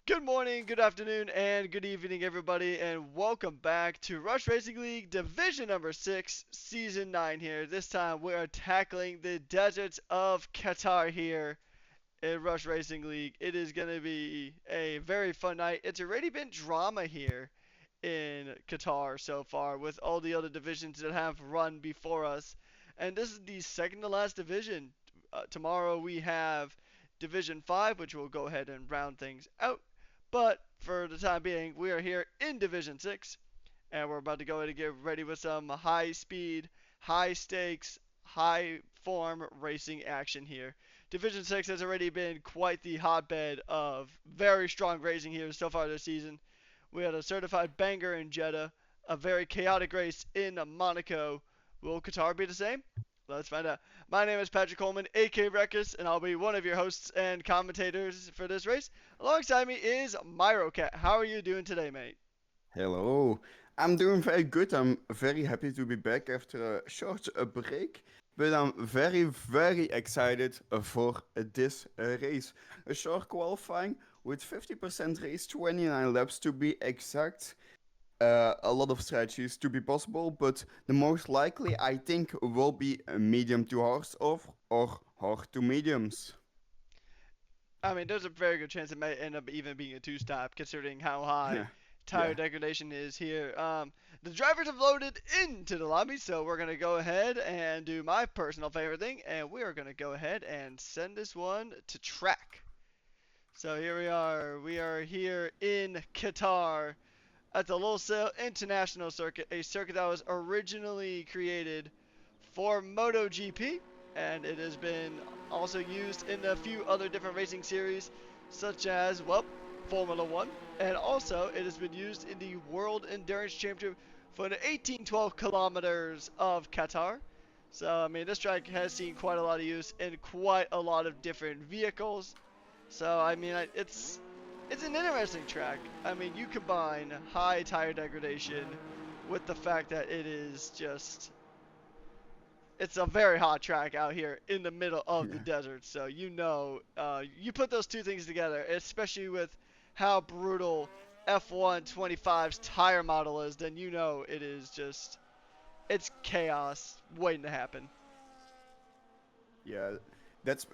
Good morning, good afternoon, and good evening, everybody, and welcome back to Rush Racing League Division number 6, Season 9 here. This time we are tackling the deserts of Qatar here in Rush Racing League. It is going to be a very fun night. It's already been drama here in Qatar so far with all the other divisions that have run before us. And this is the second to last division. Tomorrow we have Division 5, which will go ahead and round things out. But for the time being, we are here in Division 6, and we're about to go ahead and get ready with some high speed, high stakes, high form racing action here. Division 6 has already been quite the hotbed of very strong racing here so far this season. We had a certified banger in Jeddah, a very chaotic race in Monaco. Will Qatar be the same? Let's find out. My name is Patrick Coleman, aka Rekus, and I'll be one of your hosts and commentators for this race. Alongside me is Myrocat. How are you doing today, mate? Hello. I'm doing very good. I'm very happy to be back after a short break, but I'm very excited for this race. A short qualifying with 50% race, 29 laps to be exact. A lot of strategies to be possible, but the most likely I think will be a medium to hards or hard to mediums. I mean, there's a very good chance it may end up even being a two-stop, considering how high tire Yeah. degradation is here. The drivers have loaded into the lobby, so we're gonna go ahead and do my personal favorite thing, and we are gonna go ahead and send this one to track. So here we are. We are here in Qatar at the Losail International Circuit, a circuit that was originally created for MotoGP, and it has been also used in a few other different racing series, such as, well, Formula One, and also it has been used in the World Endurance Championship for the 1812 kilometers of Qatar. So, I mean, this track has seen quite a lot of use in quite a lot of different vehicles. So, I mean, it's an interesting track. I mean, you combine high tire degradation with the fact that it is just it's a very hot track out here in the middle of the Yeah. desert. So you put those two things together, especially with how brutal F1 25's tire model is, then you know it is just it's chaos waiting to happen. Yeah, that's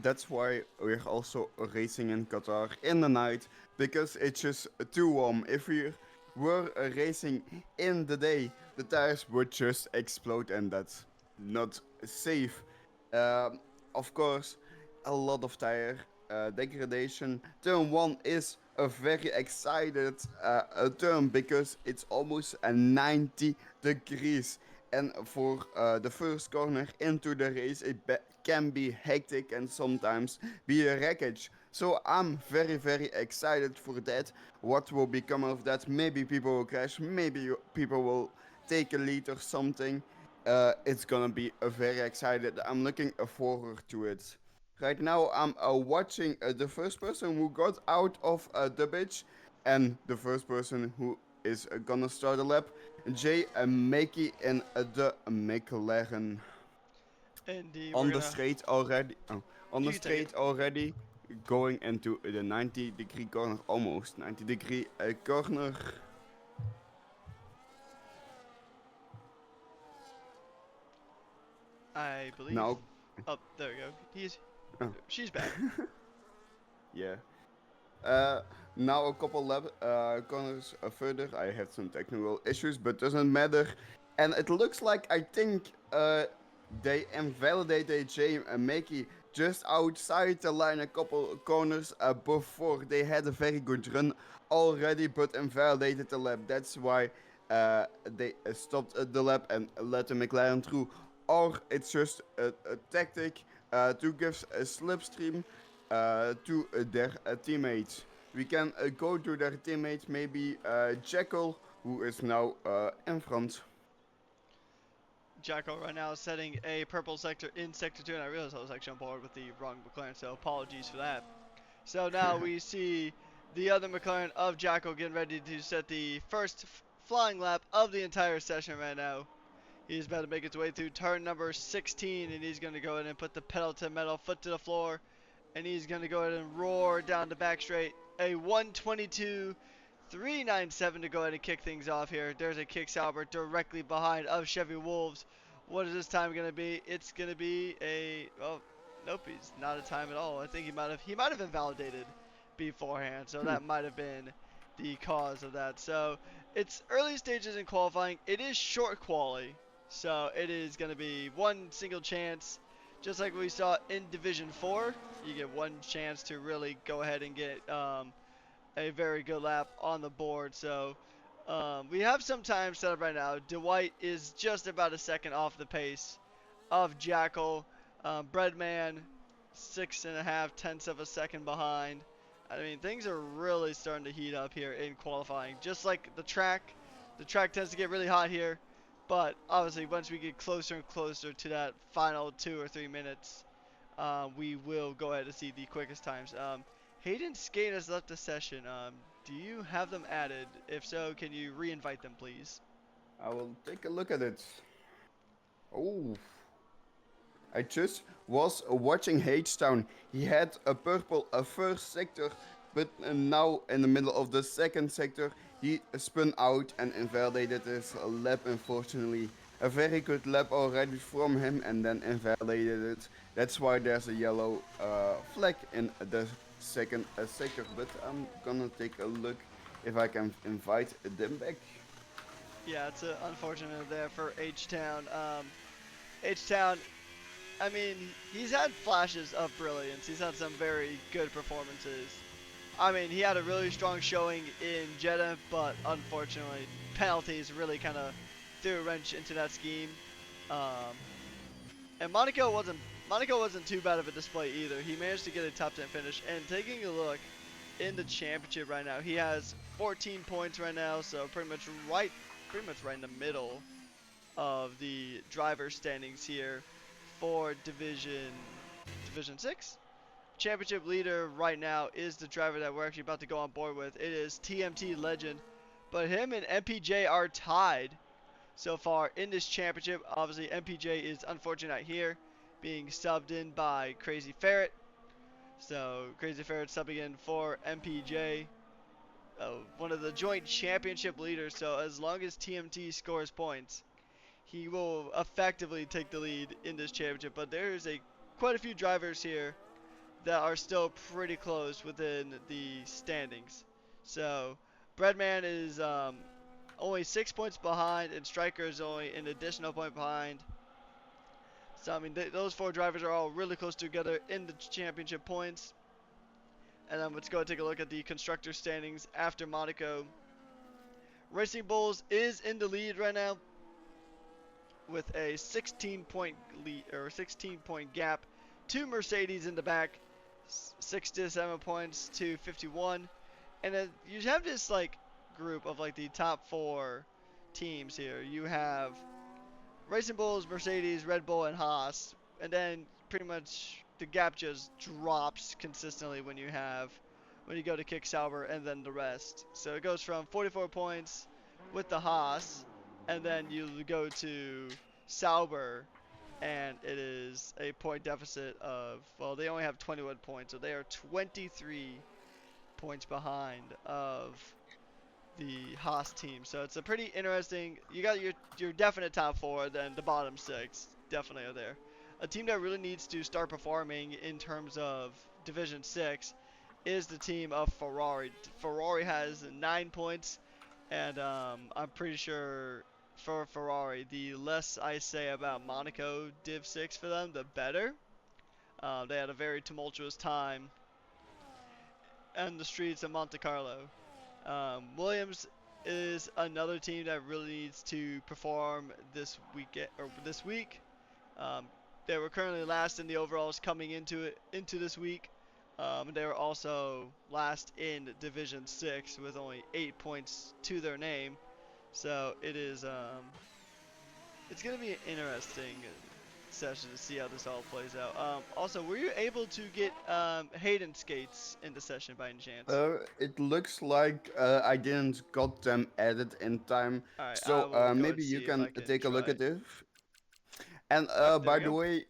that's why we're also racing in Qatar in the night because it's just too warm. If we were racing in the day, the tires would just explode, and that's not safe. Of course, a lot of tire degradation. Turn one is a very excited turn because it's almost a 90 degrees, and for the first corner into the race it can be hectic and sometimes be a wreckage. So I'm very excited for that. What will become of that? Maybe people will crash, maybe people will take a lead or something. It's gonna be very excited. I'm looking forward to it. Right now I'm watching the first person who got out of the bitch, and the first person who is gonna start a lap, Jay Makey in the McLaren. Indeed, we're On the gonna straight already. Oh, on you the can take it. straight already, going into the 90-degree corner, almost 90-degree corner. I believe. Now, Oh, there we go. oh, She's back. yeah. Uh, Now a couple corners further, I had some technical issues, but doesn't matter. And it looks like I think they invalidated Jay and Makey just outside the line a couple corners before they had a very good run already, but invalidated the lap. That's why they stopped the lap and let the McLaren through. Or it's just a tactic to give a slipstream to their teammates. We can go to their teammates, maybe Jekyll, who is now in front. Jacko right now is setting a purple sector in sector 2, and I realized I was actually on board with the wrong McLaren, so apologies for that. So now we see the other McLaren of Jacko getting ready to set the first flying lap of the entire session right now. He's about to make his way through turn number 16, and he's going to go in and put the pedal to the metal, foot to the floor, and he's going to go ahead and roar down the back straight. A 122.397 to go ahead and kick things off here. There's a kick Sauber directly behind of Chevy Wolves. What is this time going to be? It's going to be a nope, he's not a time at all. I think he might have invalidated beforehand, so that might have been the cause of that. So it's early stages in qualifying. It is short quali, so it is going to be one single chance, just like we saw in Division 4. You get one chance to really go ahead and get a very good lap on the board. So we have some time set up right now. Dwight is just about a second off the pace of Jackal. Breadman, 6.5 tenths of a second behind. I mean, things are really starting to heat up here in qualifying. Just like the track tends to get really hot here. But obviously, once we get closer and closer to that final 2 or 3 minutes, we will go ahead and see the quickest times. Hayden Skate has left the session. Do you have them added? If so, can you re-invite them, please? I will take a look at it. Oh, I just was watching H-Town. He had a purple a first sector, but now in the middle of the second sector, he spun out and invalidated his lap, unfortunately. A very good lap already from him and then invalidated it. That's why there's a yellow flag in the second sector, but I'm gonna take a look if I can invite them back. Yeah, it's unfortunate there for H-Town. H-Town, I mean, he's had flashes of brilliance. He's had some very good performances. I mean, he had a really strong showing in Jeddah, but unfortunately, penalties really kind of threw a wrench into that scheme. Um, and Monaco wasn't too bad of a display either. He managed to get a top 10 finish. And taking a look in the championship right now, he has 14 points right now, so pretty much right in the middle of the driver standings here for Division 6. Championship leader right now is the driver that we're actually about to go on board with. It is TMT Legend, but him and MPJ are tied so far in this championship. Obviously, MPJ is unfortunate here, being subbed in by Crazy Ferret. So Crazy Ferret subbing in for MPJ, one of the joint championship leaders. So as long as TMT scores points, he will effectively take the lead in this championship. But there's quite a few drivers here that are still pretty close within the standings. So Breadman is only 6 points behind, and Striker is only an additional point behind. So I mean, those four drivers are all really close together in the championship points. And then let's go take a look at the constructor standings after Monaco. Racing Bulls is in the lead right now with a 16-point lead or 16-point gap to Mercedes in the back, 67 points to 51. And then you have this like group of like the top four teams here. You have Racing Bulls, Mercedes, Red Bull, and Haas, and then pretty much the gap just drops consistently when you go to Kick Sauber and then the rest. So it goes from 44 points with the Haas, and then you go to Sauber, and it is a point deficit of, well, they only have 21 points, so they are 23 points behind of the Haas team. So it's a pretty interesting. You got your definite top four, then the bottom six definitely are there. A team that really needs to start performing in terms of Division 6 is the team of Ferrari. Ferrari has 9 points, and I'm pretty sure for Ferrari, the less I say about Monaco Div 6 for them, the better. They had a very tumultuous time on the streets of Monte Carlo. Williams is another team that really needs to perform this week. Um, they were currently last in the overalls coming into this week. They were also last in Division 6 with only 8 points to their name. So it's gonna be an interesting session to see how this all plays out. Also, were you able to get Hayden skates in the session by any chance? It looks like I didn't got them added in time, All right, I so will go and maybe you see if I can can take a look try. at it. And Oh, there by we the go. way,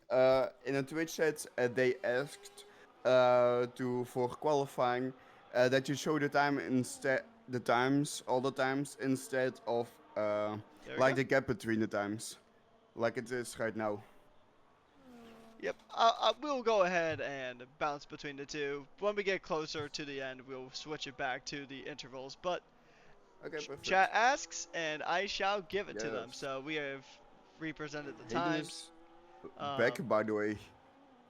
in the Twitch chat, they asked. to for qualifying, that you show the time instead the times all the times instead of There we like go. the gap between the times, like it is right now. Yep, we'll go ahead and bounce between the two. When we get closer to the end, we'll switch it back to the intervals. But Okay, chat perfect. asks, and I shall give it to them. Yes. So we have represented the Hayden times. is back, Um, by the way.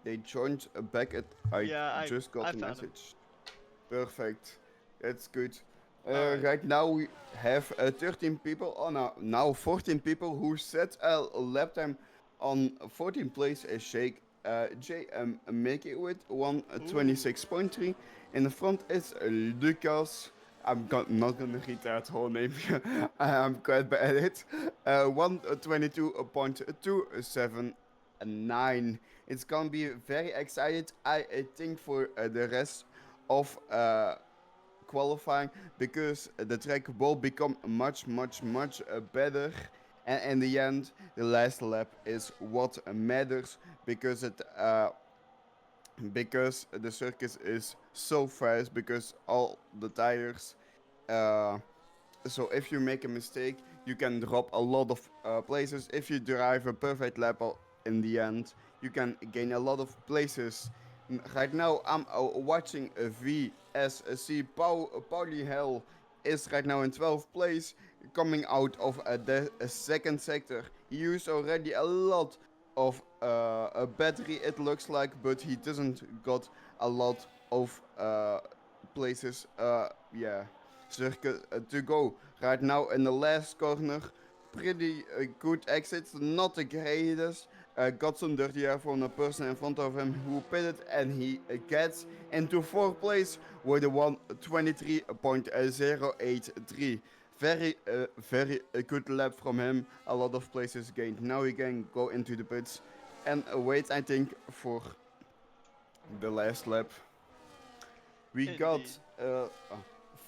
They joined back at. I yeah, just I got a found him. message. Perfect. That's good. All right. Right now we have 13 people. Oh no, now 14 people who set a lap time on 14th place as Shake. J make it with Ooh. 126.3. In the front is Lucas. Not gonna read that whole name. I'm quite bad at it. 122.279. It's gonna be very excited. I think for the rest of qualifying, because the track will become much better, and in the end the last lap is what matters, because the circus is so fast, because all the tires, uh, so if you make a mistake, you can drop a lot of places. If you drive a perfect lap in the end, you can gain a lot of places. Right now, I'm watching a VSC. Pauli Hell is right now in 12th place, coming out of the second sector. He used already a lot of a battery, it looks like, but he doesn't got a lot of places. Yeah, circuit to go. Right now in the last corner, pretty good exits, not the greatest. Got some dirty air from the person in front of him who pitted, and he gets into fourth place with a 123.083. Very good lap from him. A lot of places gained. Now he can go into the pits and wait, I think, for the last lap. We got Indeed.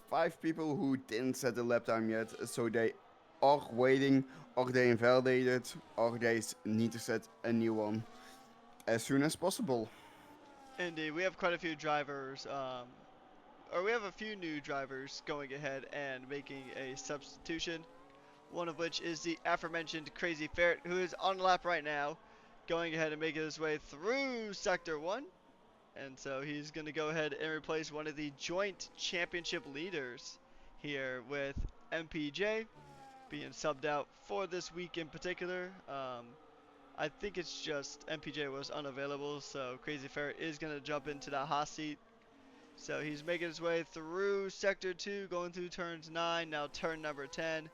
5 people who didn't set the lap time yet, so they are waiting, or they invalidated, or they need to set a new one as soon as possible. Indeed. We have quite a few drivers, or we have a few new drivers going ahead and making a substitution. One of which is the aforementioned Crazy Ferret, who is on lap right now, going ahead and making his way through Sector 1. And so he's going to go ahead and replace one of the joint championship leaders here with MPJ being subbed out for this week in particular. I think it's just MPJ was unavailable, so Crazy Ferret is going to jump into that hot seat. So he's making his way through Sector 2, going through turns 9, now turn number 10,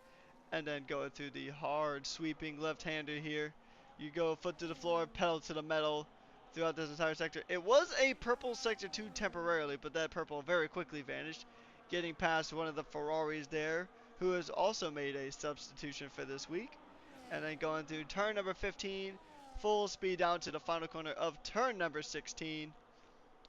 and then going through the hard sweeping left-hander here. You go foot to the floor, pedal to the metal throughout this entire sector. It was a purple sector 2 temporarily, but that purple very quickly vanished, getting past one of the Ferraris there, who has also made a substitution for this week. And then going through turn number 15, full speed down to the final corner of turn number 16.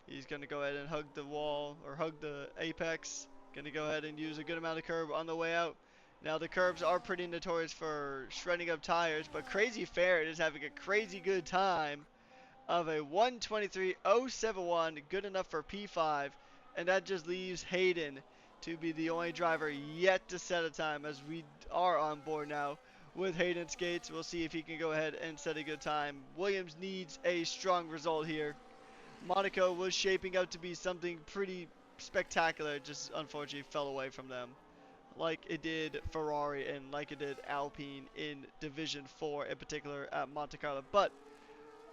He's going to go ahead and hug the wall, or hug the apex. Going to go ahead and use a good amount of curb on the way out. Now the curbs are pretty notorious for shredding up tires, but Crazy Ferret is having a crazy good time of a 123.071, good enough for P5, and that just leaves Hayden to be the only driver yet to set a time, as we are on board now with Hayden Skates. We'll see if he can go ahead and set a good time. Williams needs a strong result here. Monaco was shaping up to be something pretty spectacular, just unfortunately fell away from them, like it did Ferrari and like it did Alpine in Division 4 in particular at Monte Carlo. But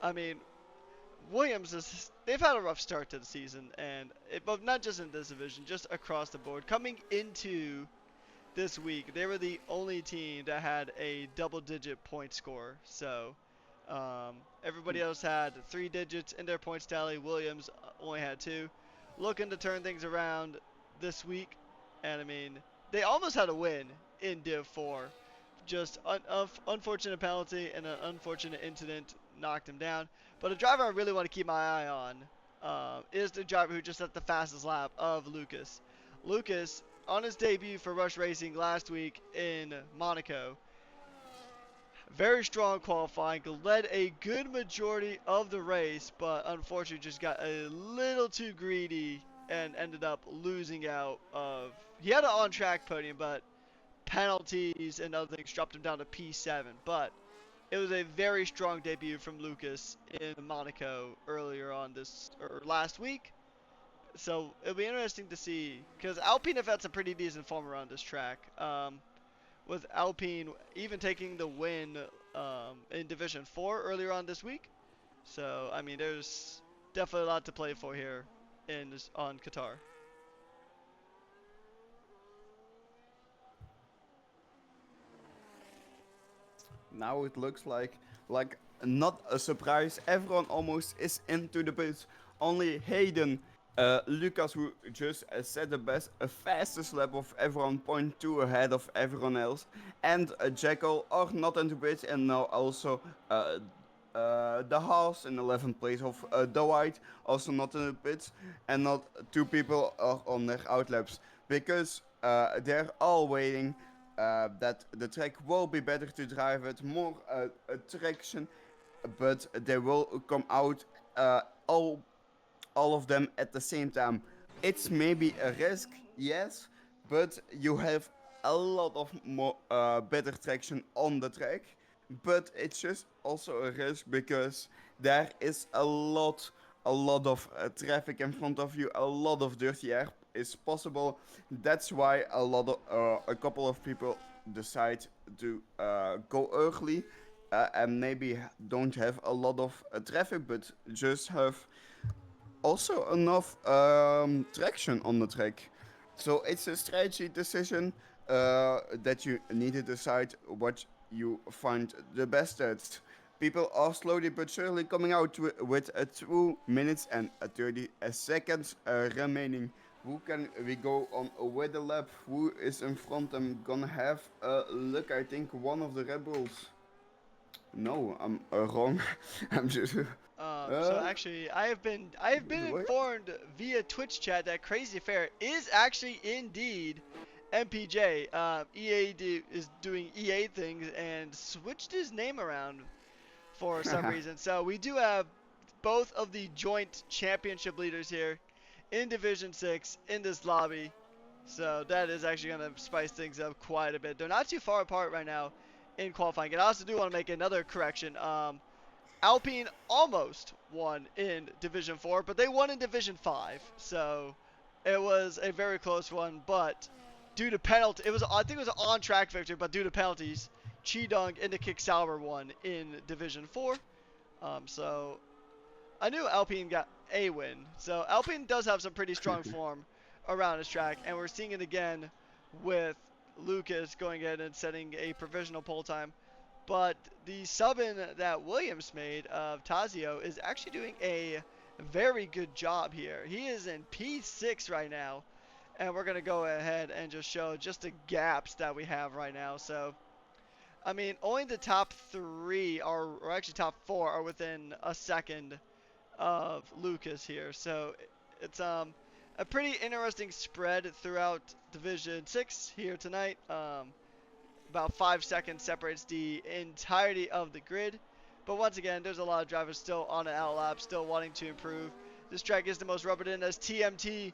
I mean, Williams they've had a rough start to the season, and but not just in this division, just across the board. Coming into this week, they were the only team that had a double-digit point score. So everybody else had 3 digits in their points tally. Williams only had 2. Looking to turn things around this week, and I mean, they almost had a win in Div 4. Just unfortunate penalty and an unfortunate incident knocked him down. But a driver I really want to keep my eye on is the driver who just set the fastest lap of Lucas. Lucas, on his debut for Rush Racing last week in Monaco, Very strong qualifying, led a good majority of the race, but unfortunately just got a little too greedy and ended up losing out of. He had an on-track podium, but penalties and other things dropped him down to P7. But it was a very strong debut from Lucas in Monaco earlier on this or last week. So it'll be interesting to see because Alpine have had some pretty decent form around this track. With Alpine even taking the win in Division 4 earlier on this week. So I mean, there's definitely a lot to play for here on Qatar. Now it looks like not a surprise. Everyone almost is into the pits. Only Hayden, Lucas, who just set the best, fastest lap of everyone, point two ahead of everyone else, and Jekyll are not into pits, and now also the Haas in 11th place of the White, also not in the pits, and not two people are on their outlaps because they're all waiting that the track will be better to drive it, more traction, but they will come out all of them at the same time. It's maybe a risk, yes, but you have a lot of more better traction on the track. But it's just also a risk because there is a lot of traffic in front of you, a lot of dirty air is possible. That's why a couple of people decide to go early and maybe don't have a lot of traffic, but just have also enough traction on the track. So it's a strategy decision that you need to decide what you find the best at. People are slowly but surely coming out with 2 minutes and 30 seconds remaining. Who can we go on with the lap? Who is in front? I'm gonna have a look. I think one of the Red Bulls. No, I'm wrong. I'm just. So actually, I have been What? informed via Twitch chat that Crazy Fair is actually indeed MPJ. Is doing EA things and switched his name around for some reason. So we do have both of the joint championship leaders here in Division 6 in this lobby. So that is actually going to spice things up quite a bit. They're not too far apart right now in qualifying. And I also do want to make another correction. Alpine almost won in Division 4, but they won in Division 5. So it was a very close one, but due to penalty, I think it was an on-track victory, but due to penalties, Chidong and the Kick Sauber won in Division 4. So I knew Alpine got a win. So Alpine does have some pretty strong form around his track, and we're seeing it again with Lucas going in and setting a provisional pole time. But the sub-in that Williams made of Tazio is actually doing a very good job here. He is in P6 right now, and we're going to go ahead and just show just the gaps that we have right now. So, I mean, only the top three or actually top four are within a second of Lucas here. So it's a pretty interesting spread throughout Division 6 here tonight. About 5 seconds separates the entirety of the grid. But once again, there's a lot of drivers still on an outlap, still wanting to improve. This track is the most rubbered in as TMT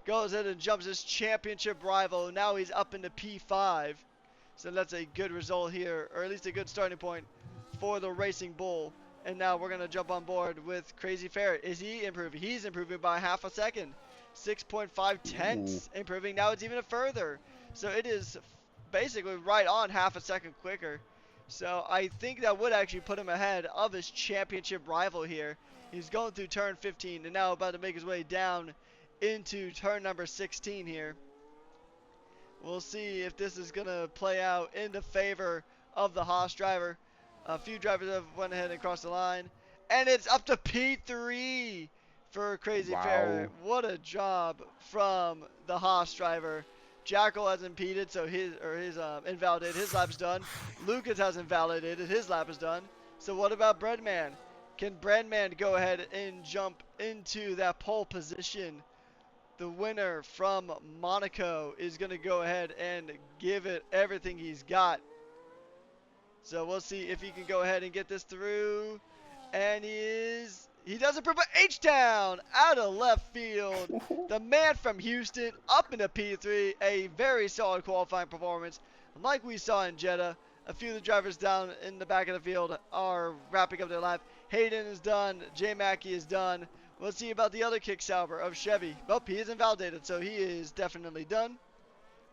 goes in and jumps his championship rival. Now he's up into P5. So that's a good result here, or at least a good starting point for the Racing Bull. And now we're going to jump on board with Crazy Ferret. Is he improving? He's improving by half a second. 6.5 Ooh. tenths improving. Now it's even further. So it is basically right on half a second quicker. So I think that would actually put him ahead of his championship rival here. He's going through turn 15 and now about to make his way down into turn number 16 here. We'll see if this is going to play out in the favor of the Haas driver. A few drivers have went ahead and crossed the line. And it's up to P3 for Crazy Wow. Ferret. What a job from the Haas driver. Jackal has impeded, so his invalidated. His lap's done. Lucas has invalidated. His lap is done. So what about Breadman? Can Breadman go ahead and jump into that pole position? The winner from Monaco is going to go ahead and give it everything he's got. So we'll see if he can go ahead and get this through. And he does it for H-Town out of left field. The man from Houston up into P3. A very solid qualifying performance. Like we saw in Jeddah, a few of the drivers down in the back of the field are wrapping up their lap. Hayden is done. J. Mackey is done. We'll see about the other kick salver of Chevy. Well, he is invalidated, so he is definitely done.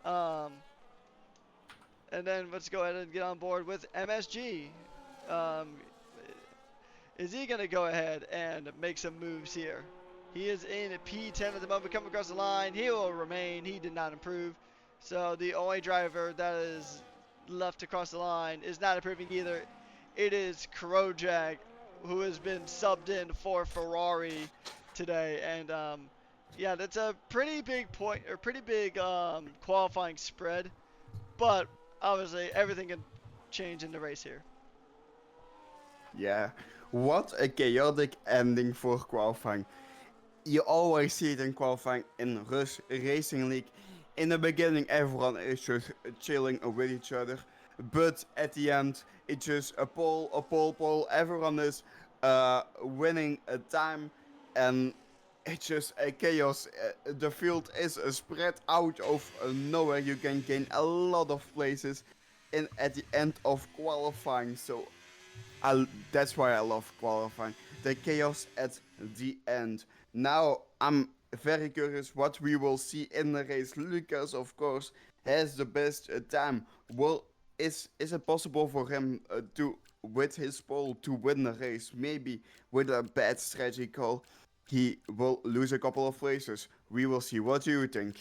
And then let's go ahead and get on board with MSG. Um, is he going to go ahead and make some moves here? He is in P10 at the moment, coming across the line. He will remain. He did not improve. So the only driver that is left across the line is not improving either. It is Krojak, who has been subbed in for Ferrari today. And yeah, that's a pretty big point, or pretty big qualifying spread. But obviously, everything can change in the race here. Yeah, what a chaotic ending for qualifying. You always see it in qualifying in Racing League. In the beginning, everyone is just chilling with each other, but at the end, it's just a pole. Everyone is winning a time, and it's just a chaos. The field is spread out of nowhere. You can gain a lot of places in at the end of qualifying. So that's why I love qualifying. The chaos at the end. Now I'm very curious what we will see in the race. Lucas, of course, has the best time. Is it possible for him to, with his pole, to win the race? Maybe with a bad strategy call, he will lose a couple of places. We will see. What do you think?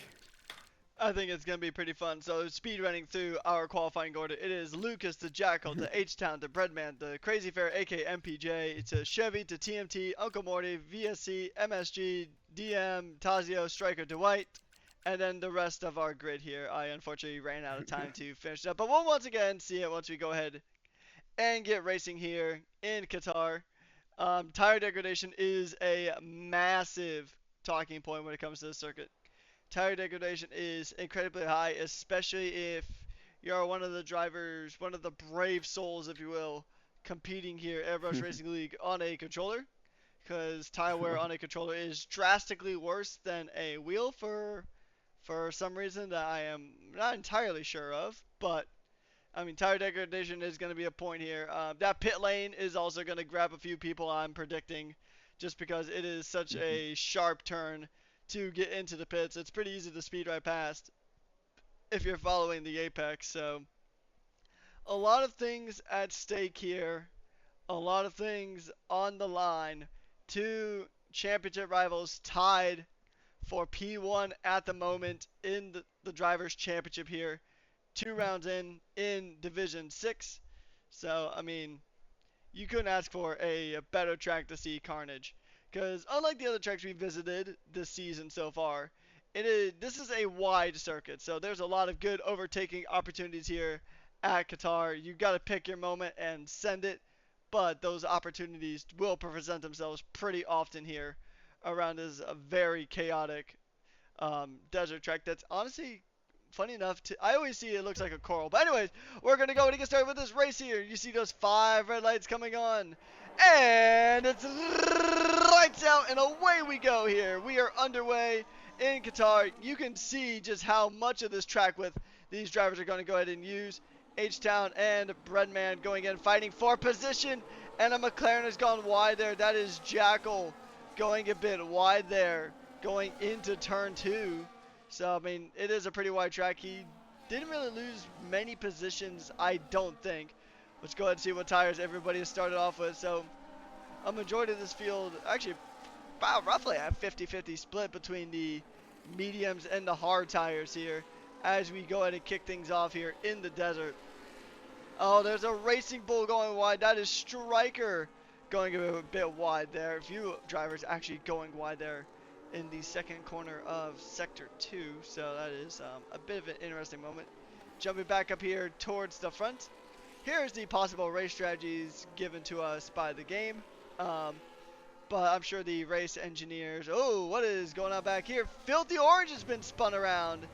I think it's going to be pretty fun. So speed running through our qualifying order. It is Lucas to Jackal to H-Town to Breadman to Crazy Fair aka MPJ to Chevy to TMT, Uncle Morty, VSC, MSG, DM, Tazio, Striker, Dwight, and then the rest of our grid here. I unfortunately ran out of time to finish it up, but we'll once again see it once we go ahead and get racing here in Qatar. Tire degradation is a massive talking point when it comes to the circuit. Tire degradation is incredibly high, especially if you're one of the drivers, one of the brave souls, if you will, competing here at Rush Racing League on a controller. Because tire wear on a controller is drastically worse than a wheel for some reason that I am not entirely sure of. But I mean, tire degradation is going to be a point here. That pit lane is also going to grab a few people, I'm predicting, just because it is such a sharp turn to get into the pits. It's pretty easy to speed right past if you're following the apex. So a lot of things at stake here, a lot of things on the line. Two championship rivals tied for P1 at the moment in the drivers championship here. 2 rounds in Division 6. So, I mean, you couldn't ask for a better track to see carnage. Because unlike the other tracks we visited this season so far, this is a wide circuit. So there's a lot of good overtaking opportunities here at Qatar. You got to pick your moment and send it. But those opportunities will present themselves pretty often here around this very chaotic desert track that's honestly funny enough I always see it looks like a coral. But anyways, we're gonna go and get started with this race here. You see those 5 red lights coming on, and it's lights out and away we go here. We are underway in Qatar. You can see just how much of this track width these drivers are going to go ahead and use. H-Town and Breadman going in fighting for position, and a McLaren has gone wide there. That is Jackal going a bit wide there going into turn 2. So, I mean, it is a pretty wide track. He didn't really lose many positions, I don't think. Let's go ahead and see what tires everybody has started off with. So, a majority of this field, actually, about roughly a 50-50 split between the mediums and the hard tires here as we go ahead and kick things off here in the desert. Oh, there's a Racing Bull going wide. That is Striker going a bit wide there. A few drivers actually going wide there in the second corner of Sector 2. So that is a bit of an interesting moment. Jumping back up here towards the front. Here's the possible race strategies given to us by the game. But I'm sure the race engineers... Oh, what is going on back here? Filthy Orange has been spun around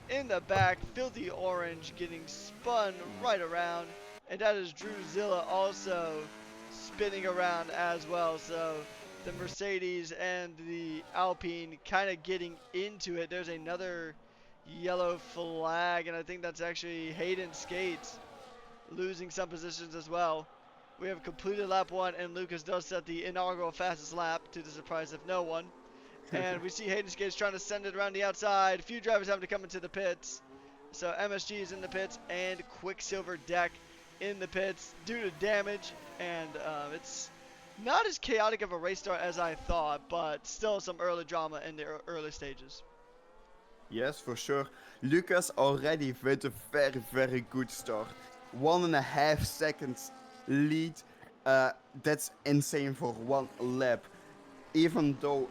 in the back. Filthy Orange getting spun right around. and that is Drewzilla also spinning around as well. So the Mercedes and the Alpine kind of getting into it. There's another yellow flag, and I think that's actually Hayden Skates losing some positions as well. We have completed lap 1, and Lucas does set the inaugural fastest lap to the surprise of no one. And we see Hayden Skates trying to send it around the outside. A few drivers having to come into the pits. So MSG is in the pits, and Quicksilver Deck in the pits due to damage. And it's not as chaotic of a race start as I thought, but still some early drama in the early stages. Yes, for sure. Lucas already with a very, very good start. 1.5 seconds lead. That's insane for one lap. Even though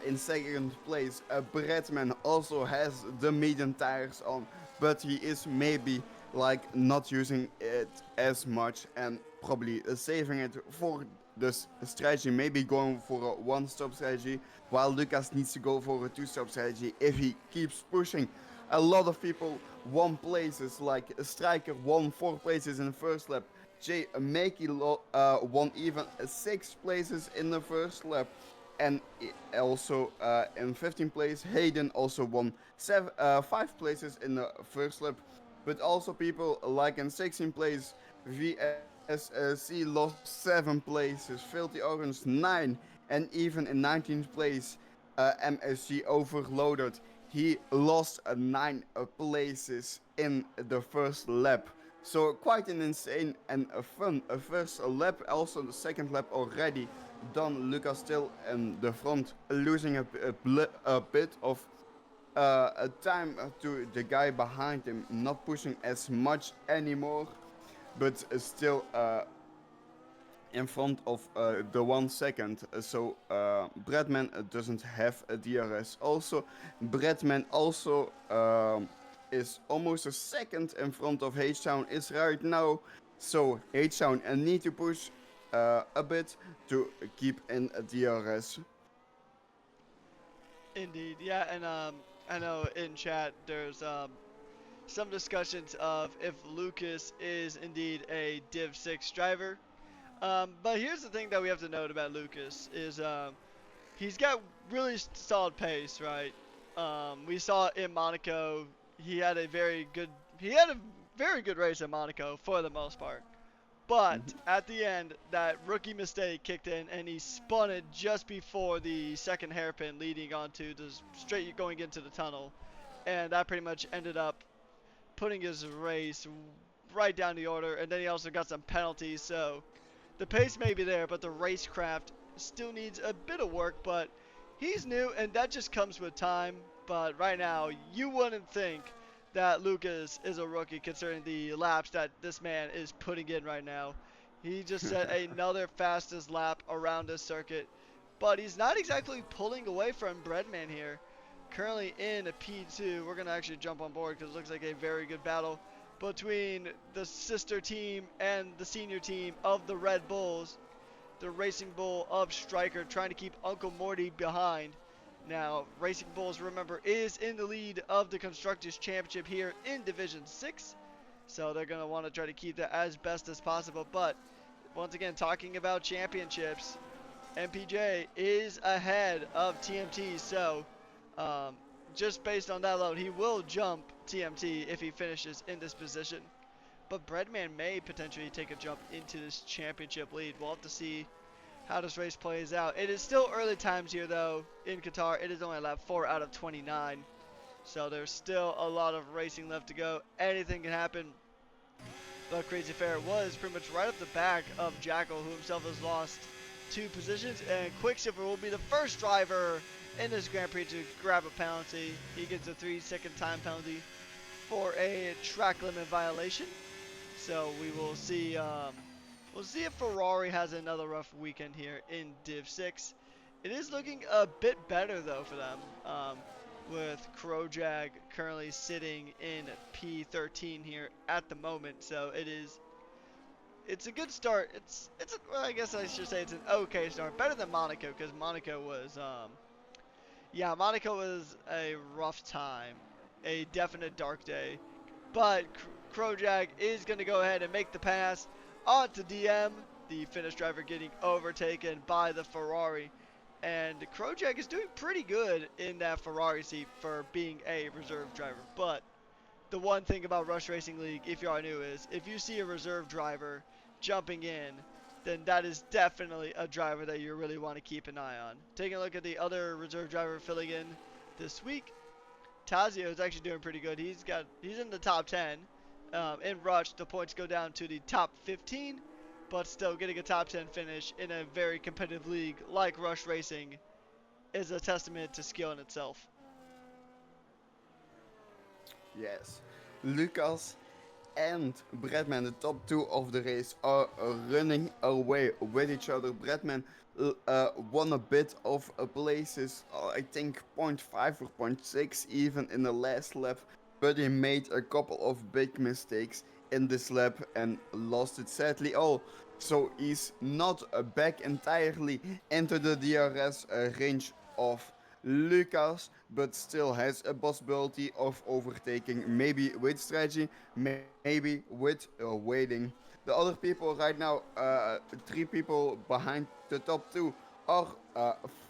in second place, Bretman also has the medium tires on, but he is maybe like not using it as much and probably saving it for this strategy, maybe going for a one-stop strategy, while Lucas needs to go for a two-stop strategy if he keeps pushing. A lot of people won places, like Striker won 4 places in the first lap. Jay Makey won even 6 places in the first lap. And also in 15th place, Hayden also won 5 places in the first lap. But also people like in 16th place, VSC lost 7 places, Filthy Orange 9, and even in 19th place, MSG overloaded. He lost 9 places in the first lap. So quite an insane and a fun first lap. Also the second lap already done. Lucas still in the front, losing a bit of time to the guy behind him, not pushing as much anymore, but still in front of the 1 second. So Bradman doesn't have a DRS. Also, Bradman also is almost a second in front of H-Town is right now. So H-Town need to push a bit to keep in a DRS. Indeed, yeah, and I know in chat there's some discussions of if Lucas is indeed a Div 6 driver. But here's the thing that we have to note about Lucas is he's got really solid pace, right? We saw in Monaco he had a very good race in Monaco for the most part. But Mhm. at the end, that rookie mistake kicked in, and he spun it just before the second hairpin leading onto the straight going into the tunnel, and that pretty much ended up putting his race right down the order. And then he also got some penalties, so the pace may be there, but the racecraft still needs a bit of work. But he's new, and that just comes with time. But right now, you wouldn't think that Lucas is a rookie considering the laps that this man is putting in right now. He just set another fastest lap around this circuit, but he's not exactly pulling away from Breadman here. Currently in a P2, we're going to actually jump on board because it looks like a very good battle between the sister team and the senior team of the Red Bulls, the Racing Bull of Striker, trying to keep Uncle Morty behind. Now, Racing Bulls, remember, is in the lead of the Constructors' Championship here in Division 6, so they're going to want to try to keep that as best as possible. But once again, talking about championships, MPJ is ahead of TMT, so um, just based on that alone, he will jump TMT if he finishes in this position. But Breadman may potentially take a jump into this championship lead. We'll have to see how this race plays out. It is still early times here, though, in Qatar. It is only lap 4 out of 29. So there's still a lot of racing left to go. Anything can happen. But Crazy Fair was pretty much right up the back of Jackal, who himself has lost 2 positions. And Quicksilver will be the first driver in this Grand Prix to grab a penalty. He gets a 3-second time penalty for a track limit violation. So we will see. We'll see if Ferrari has another rough weekend here in Div 6. It is looking a bit better though for them, with Krojag currently sitting in P13 here at the moment. So it's a good start. Well, I guess I should say it's an okay start, better than Monaco, because Monaco was Monaco was a rough time, a definite dark day. But Krojak is going to go ahead and make the pass onto DM. The Finnish driver getting overtaken by the Ferrari. And Krojak is doing pretty good in that Ferrari seat for being a reserve driver. But the one thing about Rush Racing League, if you are new, is if you see a reserve driver jumping in, then that is definitely a driver that you really want to keep an eye on. Taking a look at the other reserve driver filling in this week, Tazio is actually doing pretty good. He's in the top 10. In Rush, the points go down to the top 15, but still getting a top 10 finish in a very competitive league like Rush Racing is a testament to skill in itself. Yes. Lucas and Bradman, the top two of the race, are running away with each other. Bradman won a bit of places, I think point 0.5 or point 0.6 even in the last lap, but he made a couple of big mistakes in this lap and lost it sadly all. So he's not back entirely into the DRS range of Lucas, but still has a possibility of overtaking, maybe with strategy, maybe with waiting. The other people right now, three people behind the top two, are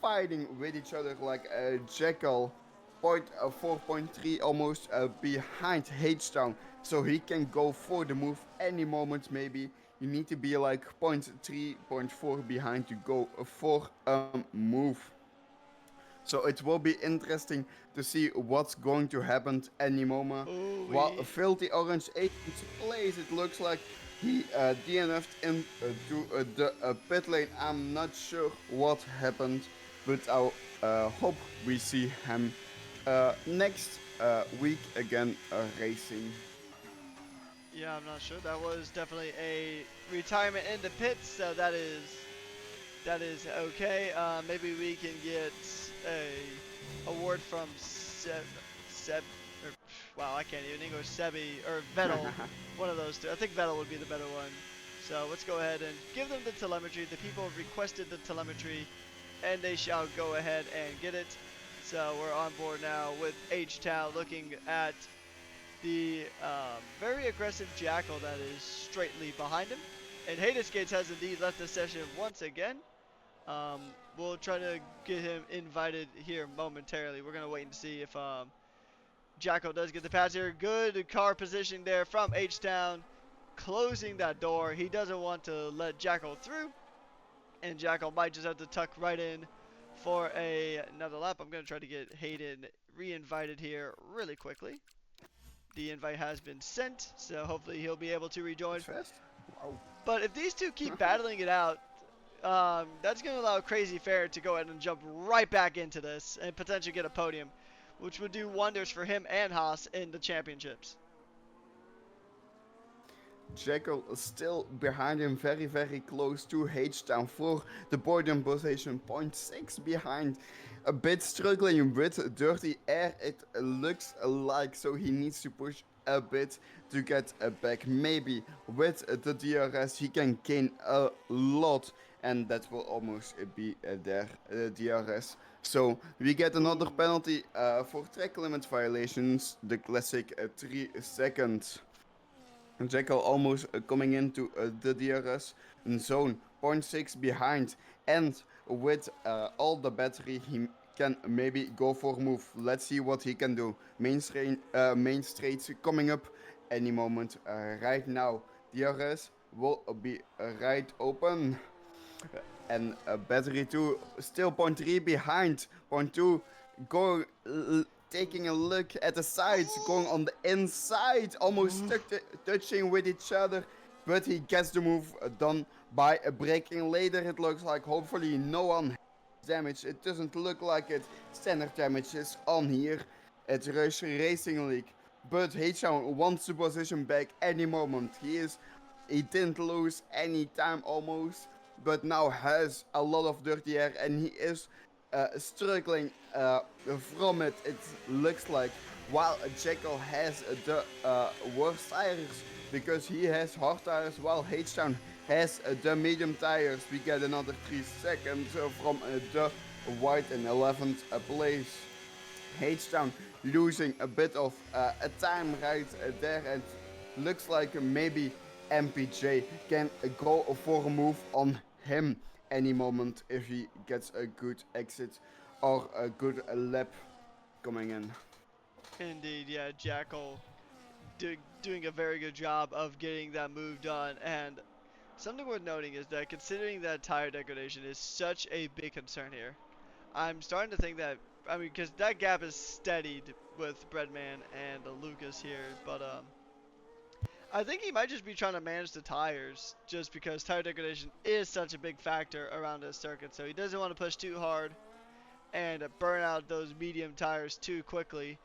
fighting with each other like a jackal. 4.3 almost behind H-Town, so he can go for the move any moment maybe. You need to be like 0.3, 0.4 behind to go for a move. So it will be interesting to see what's going to happen any moment. While Ooh-wee. Filthy Orange 8th place, it looks like he DNF'd into the pit lane. I'm not sure what happened, but I hope we see him next week again racing. Yeah, I'm not sure. That was definitely a retirement in the pits, so that is okay. Maybe we can get a award from Seb or wow, I can't even English. Sebi or Vettel, one of those two. I think Vettel would be the better one. So let's go ahead and give them the telemetry. The people requested the telemetry, and they shall go ahead and get it. So we're on board now with H-Town, looking at the very aggressive Jackal that is straightly behind him. And Hades Gates has indeed left the session once again. Um, we'll try to get him invited here momentarily. We're going to wait and see if Jackal does get the pass here. Good car positioning there from H-Town, closing that door. He doesn't want to let Jackal through, and Jackal might just have to tuck right in for another lap. I'm going to try to get Hayden re-invited here really quickly. The invite has been sent, so hopefully he'll be able to rejoin. That's fast. Wow. But if these two keep battling it out, that's going to allow Crazy Fair to go ahead and jump right back into this and potentially get a podium, which would do wonders for him and Haas in the championships. Jekyll is still behind him, very, very close to H-Town for the podium position. 0.6 behind. A bit struggling with dirty air, it looks like, so he needs to push a bit to get back. Maybe with the DRS he can gain a lot, and that will almost be their DRS. So we get another penalty for track limit violations, the classic 3 seconds. Jekyll almost coming into the DRS zone, 0.6 behind, and with all the battery he can maybe go for a move. Let's see what he can do. Main straights coming up any moment. Right now DRS will be right open, and battery 2 still 0.3 behind, 0.2 go taking a look at the sides, going on the inside, almost touching with each other, but he gets the move done by braking later. It looks like hopefully no one has damage. It doesn't look like it. Standard damage is on here at Rush Racing League, but H-Town wants to position back any moment. He didn't lose any time almost, but now has a lot of dirty air, and he is struggling from it. It looks like, while Jekyll has the worst tires because he has hard tires, while H-Town has the medium tires. We get another 3 seconds from the white in 11th place. H-Town losing a bit of a time right there, and looks like maybe MPJ can go for a move on him any moment if he gets a good exit or a good lap coming in. Indeed, yeah, Jackal doing a very good job of getting that move done. And something worth noting is that considering that tire degradation is such a big concern here, I'm starting to think that, I mean, because that gap is steadied with Breadman and Lucas here, but I think he might just be trying to manage the tires, just because tire degradation is such a big factor around this circuit. So he doesn't want to push too hard and burn out those medium tires too quickly.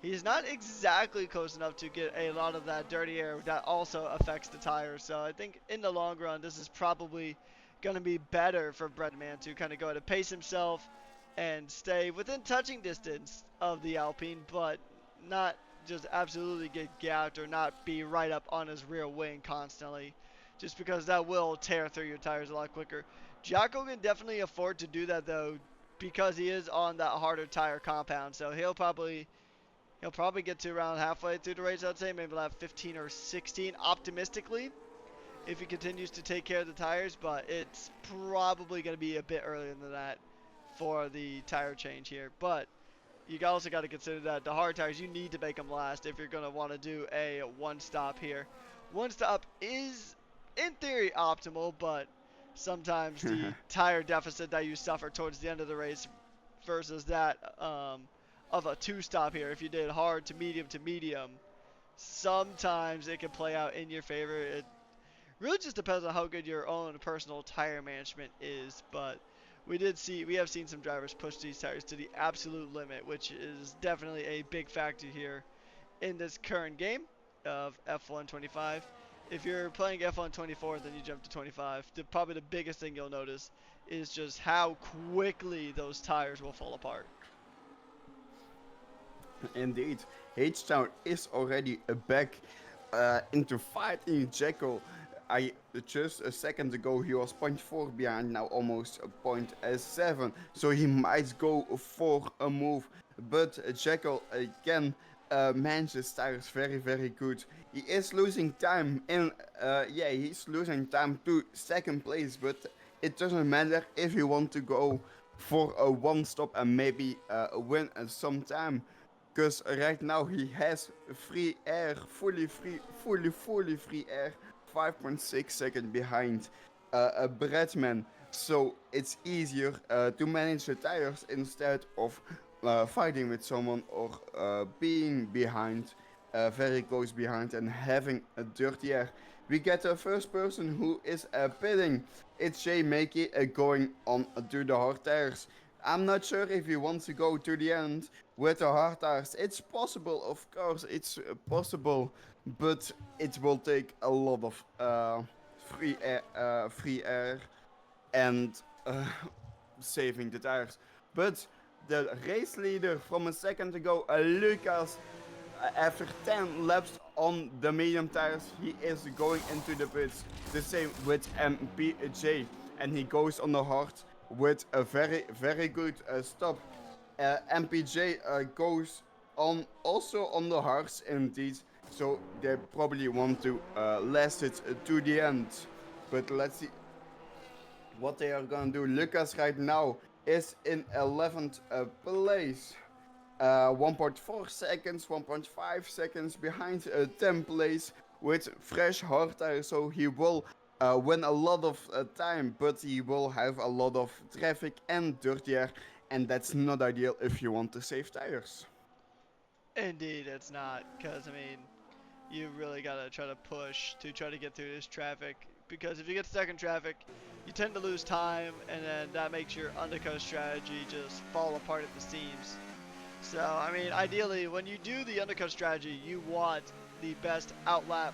He's not exactly close enough to get a lot of that dirty air that also affects the tires. So I think in the long run, this is probably going to be better for Breadman to kind of go ahead and pace himself and stay within touching distance of the Alpine, but not just absolutely get gapped or not be right up on his rear wing constantly, just because that will tear through your tires a lot quicker. Jocko can definitely afford to do that though, because he is on that harder tire compound. So he'll probably get to around halfway through the race. I'd say maybe like 15 or 16 optimistically if he continues to take care of the tires. But it's probably going to be a bit earlier than that for the tire change here. But you also got to consider that the hard tires, you need to make them last if you're going to want to do a one stop here. One stop is in theory optimal, but sometimes the tire deficit that you suffer towards the end of the race versus that of a two stop here, if you did hard to medium, sometimes it can play out in your favor. It really just depends on how good your own personal tire management is, but we have seen some drivers push these tires to the absolute limit, which is definitely a big factor here in this current game of F1 25. If you're playing F1 24, then you jump to 25. Probably the biggest thing you'll notice is just how quickly those tires will fall apart. Indeed, H-Town is already back into fighting Jekyll. I just a second ago he was point 0.4 behind, now almost point 0.7, so he might go for a move. But Jekyll again manages tires very good. He is losing time in yeah, he's losing time to second place, but it doesn't matter if you want to go for a one stop and maybe win some time, because right now he has free air, fully free air, 5.6 seconds behind a Bradman. So it's easier to manage the tires instead of fighting with someone or being behind, very close behind, and having a dirty air. We get a first person who is pitting. It's Jay Makey going on to the hard tires. I'm not sure if he wants to go to the end with the hard tires. It's possible, of course, it's possible, but it will take a lot of free air and saving the tires. But the race leader from a second ago, Lucas, after 10 laps on the medium tires, he is going into the pits. The same with MPJ, and he goes on the hard with a very good stop. MPJ goes on also on the hards indeed, so they probably want to last it to the end. But let's see what they are gonna do. Lucas right now is in 11th place. 1.4 seconds, 1.5 seconds behind 10th place with fresh hard tires, so he will win a lot of time, but he will have a lot of traffic and dirty air, and that's not ideal if you want to save tires. Indeed, it's not, because I mean, you really gotta try to push to try to get through this traffic. Because if you get stuck in traffic, you tend to lose time, and then that makes your undercut strategy just fall apart at the seams. So, I mean, ideally, when you do the undercut strategy, you want the best outlap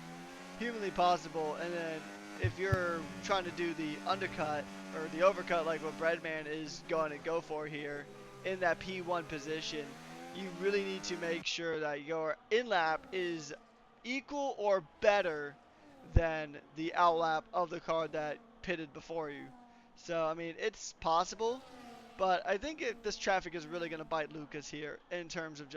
humanly possible. And then if you're trying to do the undercut or the overcut like what Breadman is going to go for here in that P1 position, you really need to make sure that your in-lap is equal or better than the outlap of the car that pitted before you. So, I mean, it's possible, but I think this traffic is really going to bite Lucas here in terms of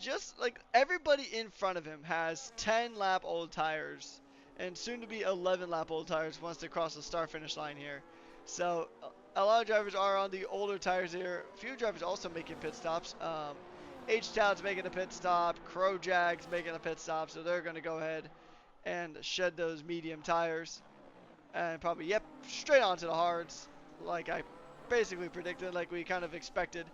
just like everybody in front of him has 10 lap old tires and soon to be 11 lap old tires once they cross the start finish line here. So a lot of drivers are on the older tires here. A few drivers also making pit stops. H-Town's making a pit stop. Crow Jag's making a pit stop, so they're going to go ahead and shed those medium tires and probably, yep, straight onto the hards, like I basically predicted, like we kind of expected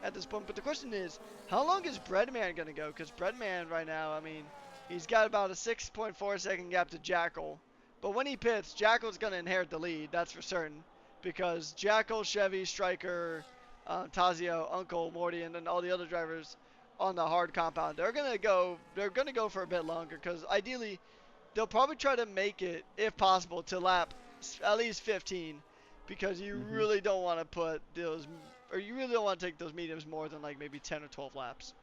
at this point. But the question is, how long is Breadman going to go? Because Breadman right now, I mean, he's got about a 6.4 second gap to Jackal. But when he pits, Jackal's going to inherit the lead, that's for certain. Because Jackal, Chevy, Striker, Tazio, Uncle, Morty, and then all the other drivers on the hard compound, they're gonna go for a bit longer. Because ideally, they'll probably try to make it, if possible, to lap at least 15, because you Hmm. really don't want to put those, or you really don't want to take those mediums more than like maybe 10 or 12 laps.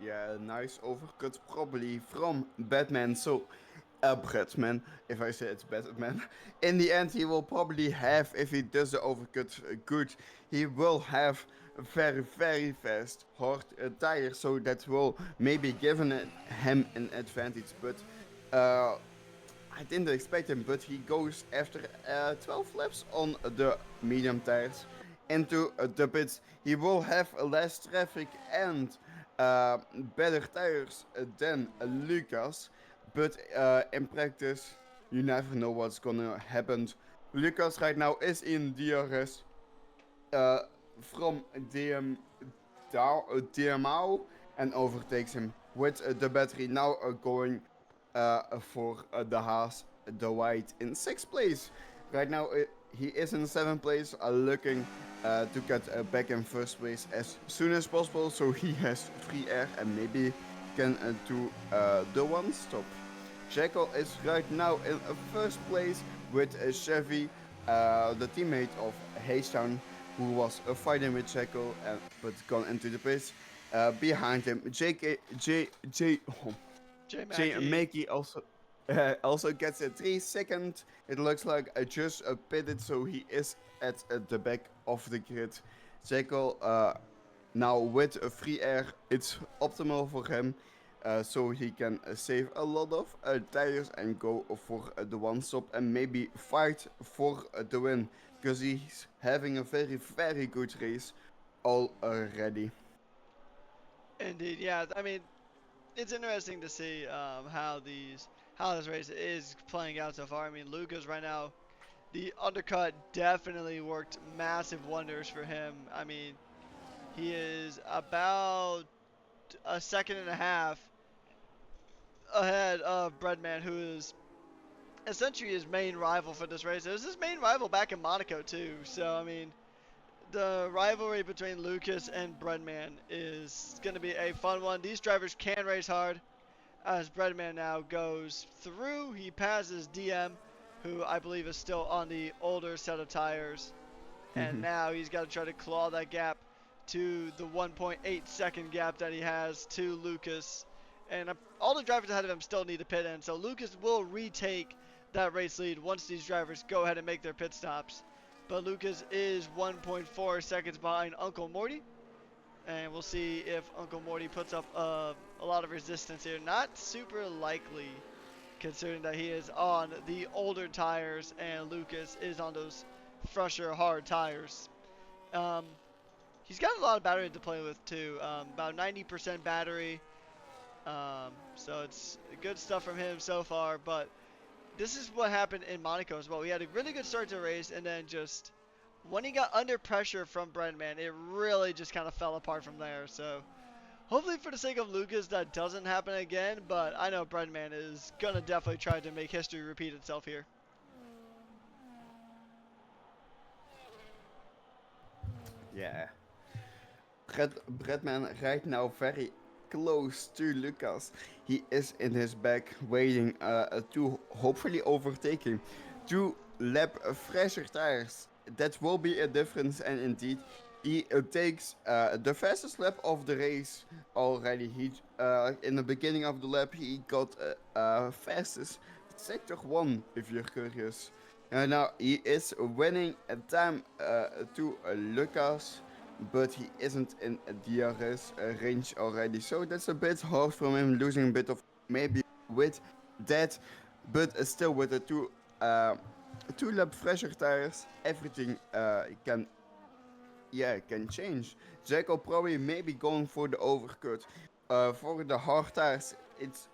Yeah, nice overcut probably from Batman. So, Batman, if I say it's Batman, in the end he will probably have, if he does the overcut good, he will have very, very fast hard tires. So that will maybe give him an advantage. But uh, I didn't expect him, but he goes after 12 laps on the medium tires into the pits. He will have less traffic and uh, better tires than Lucas, but in practice, you never know what's gonna happen. Lucas right now is in DRS uh, from DMO and overtakes him with the battery now going for the Haas, the white, in 6th place. Right now, he is in 7th place, looking to get back in 1st place as soon as possible, so he has free air and maybe can do the one stop. Jekyll is right now in 1st place with Chevy, the teammate of Haystown, who was fighting with Jekyll but gone into the pits. Behind him, J Jay Mackey. Makey also gets a 3 second. It looks like I just pitted, so he is at the back of the grid. Jekyll now with a free air, it's optimal for him. So he can save a lot of tires and go for the one stop and maybe fight for the win, because he's having a very, very good race already. Indeed, yeah. I mean, it's interesting to see how this race is playing out so far. I mean, Lucas right now, the undercut definitely worked massive wonders for him. I mean, he is about a second and a half ahead of Breadman, who is essentially his main rival for this race. It was his main rival back in Monaco too. So I mean, the rivalry between Lucas and Breadman is going to be a fun one. These drivers can race hard. As Breadman now goes through, he passes DM, who I believe is still on the older set of tires, and Mhm. now he's got to try to claw that gap to the 1.8 second gap that he has to Lucas. And all the drivers ahead of him still need to pit in, so Lucas will retake that race lead once these drivers go ahead and make their pit stops. But Lucas is 1.4 seconds behind Uncle Morty, and we'll see if Uncle Morty puts up a lot of resistance here. Not super likely, considering that he is on the older tires and Lucas is on those fresher, hard tires. Um, he's got a lot of battery to play with too. About 90% battery. So it's good stuff from him so far. But this is what happened in Monaco as well. We had a really good start to the race, and then just when he got under pressure from Breadman, it really just kind of fell apart from there. So hopefully for the sake of Lucas, that doesn't happen again. But I know Breadman is gonna definitely try to make history repeat itself here. Yeah. Bradman right now very close to Lucas. He is in his back waiting to hopefully overtake him. To lap fresher tires. That will be a difference, and indeed he takes the fastest lap of the race already. He in the beginning of the lap he got fastest sector 1, if you're curious. And now he is winning a time to Lucas. but he isn't in a DRS range already. So that's a bit hard from him, losing a bit of maybe with that, but still with the two lap fresher tires, everything can change. Jacko probably maybe going for the overcut. For the hard tires, it's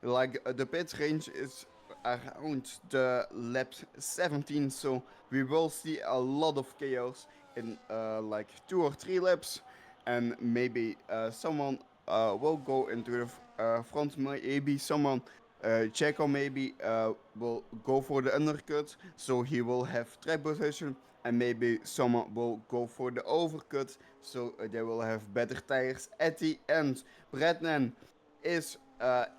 like the pit range is around the lap 17, so we will see a lot of chaos in like 2 or 3 laps, and maybe someone will go into the front. Maybe someone. Checo maybe will go for the undercut, so he will have track position, and maybe someone will go for the overcut, so they will have better tires at the end. Bradman is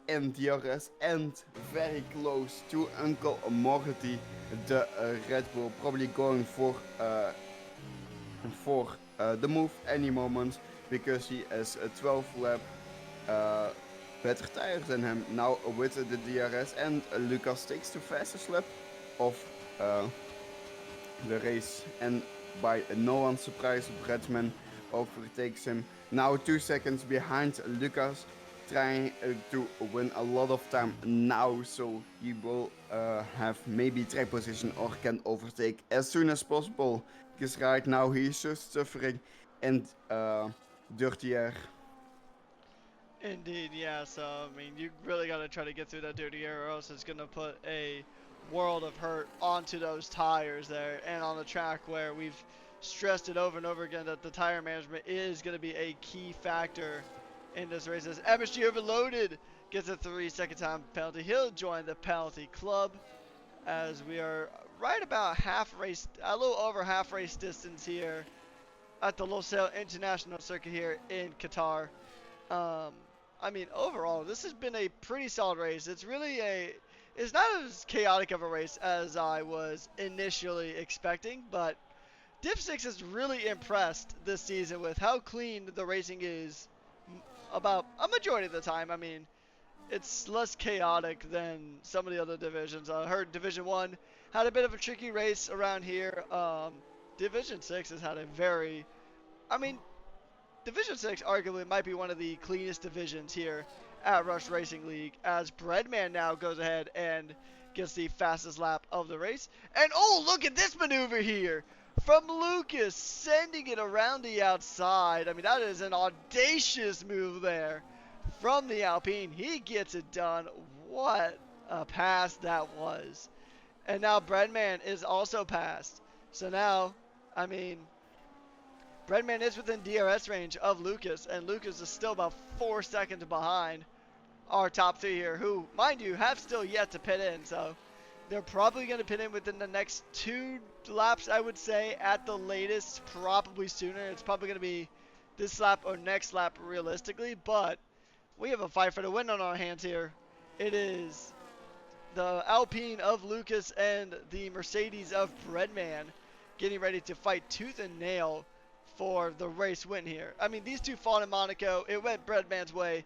in DRS and very close to Uncle Morty, the Red Bull, probably going for the move any moment because he has a 12 lap uh, better tires than him. Now with the DRS, and Lucas takes the fastest lap of uh, the race, and by no one's surprise, Bradman overtakes him. Now 2 seconds behind Lucas, trying to win a lot of time now, so he will have maybe track position or can overtake as soon as possible. Because right now he's just suffering and dirty air. Indeed, yeah. So I mean, you really got to try to get through that dirty air, or else it's gonna put a world of hurt onto those tires there, and on the track where we've stressed it over and over again that the tire management is gonna be a key factor in this race. As MSG overloaded gets a 3 second time penalty, he'll join the penalty club as we are right about half race, a little over half race distance here at the Losail International Circuit here in Qatar. Um, I mean, overall, this has been a pretty solid race. It's not as chaotic of a race as I was initially expecting, but Div 6 has really impressed this season with how clean the racing is about a majority of the time. I mean, it's less chaotic than some of the other divisions. I heard Division 1 had a bit of a tricky race around here. Division 6 has had a very, I mean, Division 6 arguably might be one of the cleanest divisions here at Rush Racing League, as Breadman now goes ahead and gets the fastest lap of the race. And oh, look at this maneuver here from Lucas, sending it around the outside. I mean, that is an audacious move there from the Alpine. He gets it done. What a pass that was. And now Breadman is also passed. So now, I mean, Breadman is within DRS range of Lucas, and Lucas is still about 4 seconds behind our top three here, who, mind you, have still yet to pit in. So they're probably going to pit in within the next 2 laps, I would say, at the latest, probably sooner. It's probably going to be this lap or next lap realistically, but we have a fight for the win on our hands here. It is the Alpine of Lucas and the Mercedes of Breadman getting ready to fight tooth and nail for the race win here. I mean, these two fought in Monaco. It went Breadman's way.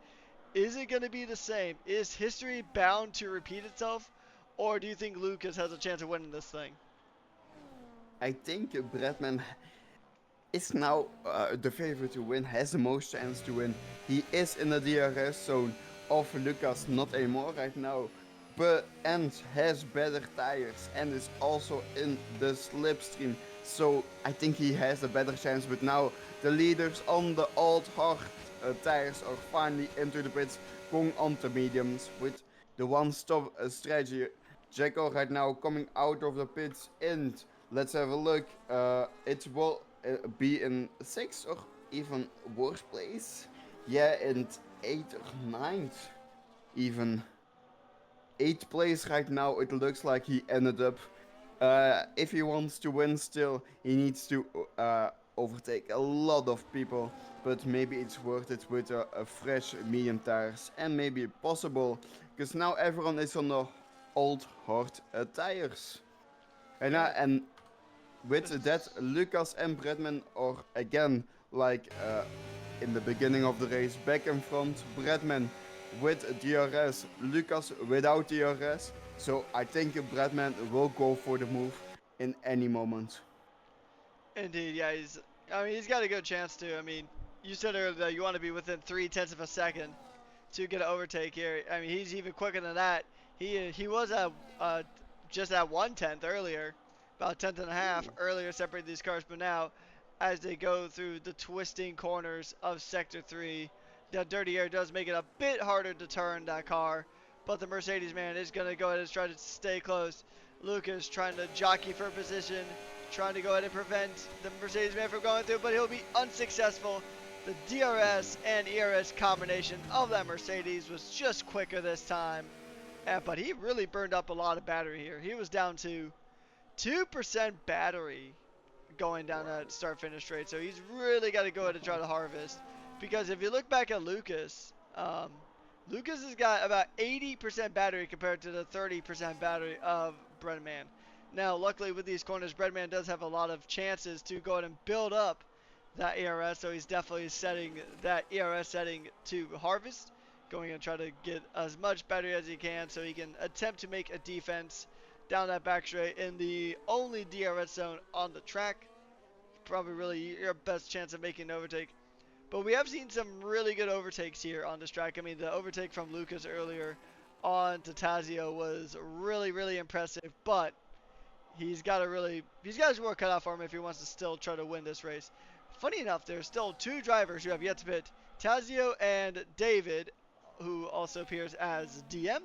Is it going to be the same? Is history bound to repeat itself? Or do you think Lucas has a chance of winning this thing? I think Bradman is now the favorite to win, has the most chance to win. He is in the DRS zone of Lucas, not anymore right now, but and has better tires and is also in the slipstream. So I think he has a better chance. But now the leaders on the old hard tires are finally into the pits, going on to mediums with the one-stop strategy. Jacko right now coming out of the pits, and let's have a look. It will be in 6th or even worse place. Yeah, in 8th or 9th even. 8th place right now, it looks like he ended up. If he wants to win still, he needs to overtake a lot of people, but maybe it's worth it with a fresh medium tires, and maybe possible, because now everyone is on the old hard tires. Yeah, And with that, it's Lucas and Bradman are again like in the beginning of the race back in front. Bradman with DRS, Lucas without DRS. So I think Bradman will go for the move in any moment. indeed, yeah, he's I mean, he's got a good chance to. I mean, you said earlier that you want to be within 3/10 of a second to get an overtake here. I mean, he's even quicker than that. He was at uh, just at 1/10 earlier, about 10th and a half Ooh. earlier separated these cars, but now as they go through the twisting corners of Sector 3, that dirty air does make it a bit harder to turn that car, but the Mercedes man is going to go ahead and try to stay close. Lucas trying to jockey for position, trying to go ahead and prevent the Mercedes man from going through, but he'll be unsuccessful. The DRS and ERS combination of that Mercedes was just quicker this time. But he really burned up a lot of battery here. He was down to 2% battery going down Wow. that start finish straight. So he's really got to go ahead and try to harvest. Because if you look back at Lucas, Lucas has got about 80% battery compared to the 30% battery of Breadman. Now, luckily with these corners, Breadman does have a lot of chances to go ahead and build up that ERS, so he's definitely setting that ERS setting to harvest, going and try to get as much battery as he can so he can attempt to make a defense down that back straight in the only DRS zone on the track. Probably really your best chance of making an overtake. But we have seen some really good overtakes here on this track. I mean, the overtake from Lucas earlier on to Tazio was really, really impressive, but he's got his work cut out for him if he wants to still try to win this race. Funny enough, there's still two drivers who have yet to pit, Tazio and David, who also appears as DM.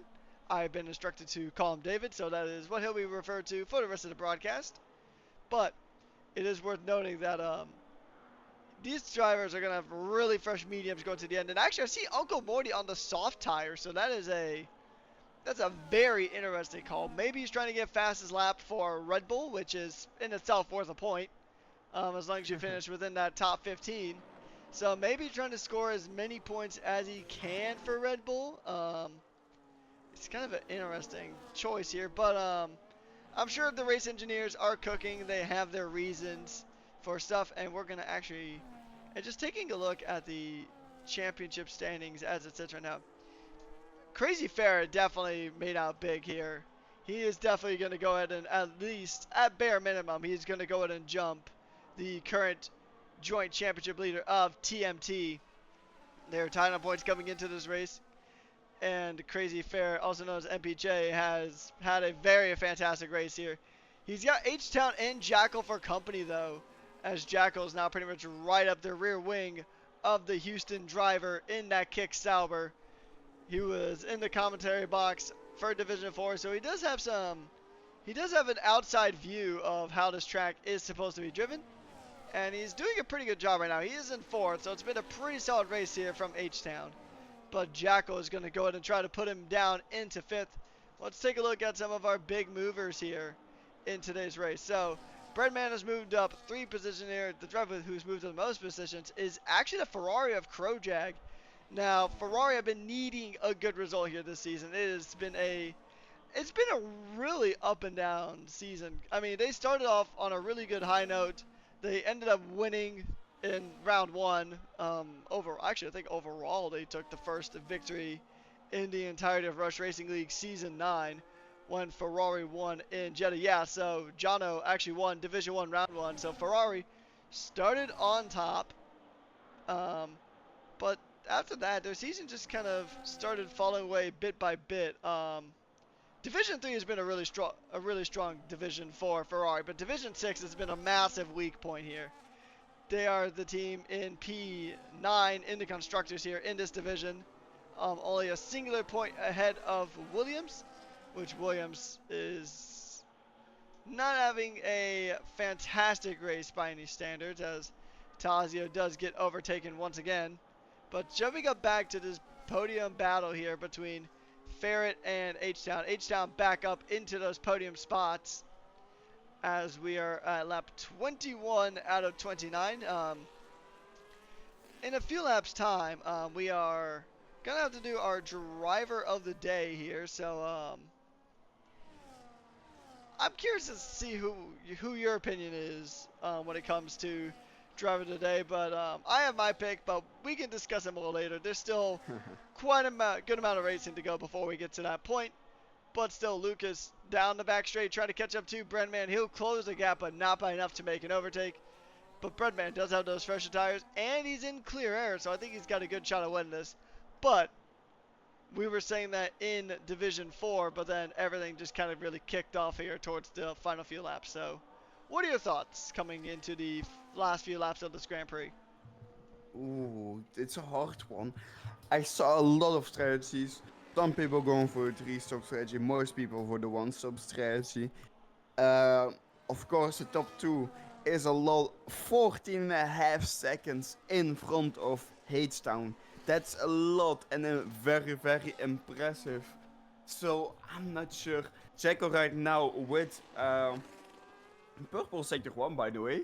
I've been instructed to call him David, so that is what he'll be referred to for the rest of the broadcast. But it is worth noting that these drivers are going to have really fresh mediums going to the end. And actually, I see Uncle Morty on the soft tire, so that's a very interesting call. Maybe he's trying to get fastest lap for Red Bull, which is in itself worth a point, as long as you finish within that top 15. So maybe trying to score as many points as he can for Red Bull. It's kind of an interesting choice here, but I'm sure the race engineers are cooking. They have their reasons for stuff, and we're going to actually, and just taking a look at the championship standings as it sits right now. Crazy Ferret definitely made out big here. He is definitely going to go ahead and at least, at bare minimum, he's going to go ahead and jump the current joint championship leader of TMT. They're tied on points coming into this race. And Crazy Ferret, also known as MPJ, has had a very fantastic race here. He's got H-Town and Jackal for company, though, as Jackal is now pretty much right up the rear wing of the Houston driver in that kick Sauber. He was in the commentary box for Division 4, so he does have an outside view of how this track is supposed to be driven, and he's doing a pretty good job right now. He is in 4th, so it's been a pretty solid race here from H-Town. But Jackal is going to go ahead and try to put him down into 5th. Let's take a look at some of our big movers here in today's race. So, Breadman has moved up 3 positions here. The driver who's moved to the most positions is actually the Ferrari of Krojag. Now, Ferrari have been needing a good result here this season. It's been a really up and down season. I mean, they started off on a really good high note. They ended up winning in round 1. Actually, I think overall they took the first victory in the entirety of Rush Racing League Season 9 when Ferrari won in Jeddah. Yeah, so Jono actually won Division 1 round 1. So Ferrari started on top, but after that, their season just kind of started falling away bit by bit. Division 3 has been a really strong division for Ferrari, but Division 6 has been a massive weak point here. They are the team in P9 in the constructors here in this division. Only a singular point ahead of Williams, which Williams is not having a fantastic race by any standards, as Tazio does get overtaken once again. But jumping up back to this podium battle here between Ferret and H-Town. H-Town back up into those podium spots as we are at lap 21 out of 29. In a few laps time, we are going to have to do our driver of the day here. So I'm curious to see who your opinion is when it comes to driver of the day. But I have my pick, but we can discuss him a little later. There's still quite a good amount of racing to go before we get to that point. But still, Lucas down the back straight, trying to catch up to Brenman. He'll close the gap, but not by enough to make an overtake. But Breadman does have those fresher tires, and he's in clear air, so I think he's got a good shot at winning this. But we were saying that in Division 4, but then everything just kind of really kicked off here towards the final few laps. So, what are your thoughts coming into the last few laps of this Grand Prix? Ooh, it's a hard one. I saw a lot of strategies. Some people going for a 3-stop strategy, most people for the 1-stop strategy. Uh, of course, the top 2 is a lot, 14 and a half seconds in front of H-Town. That's a lot and a very, very impressive. So, I'm not sure. Jacko right now with Purple Sector 1, by the way.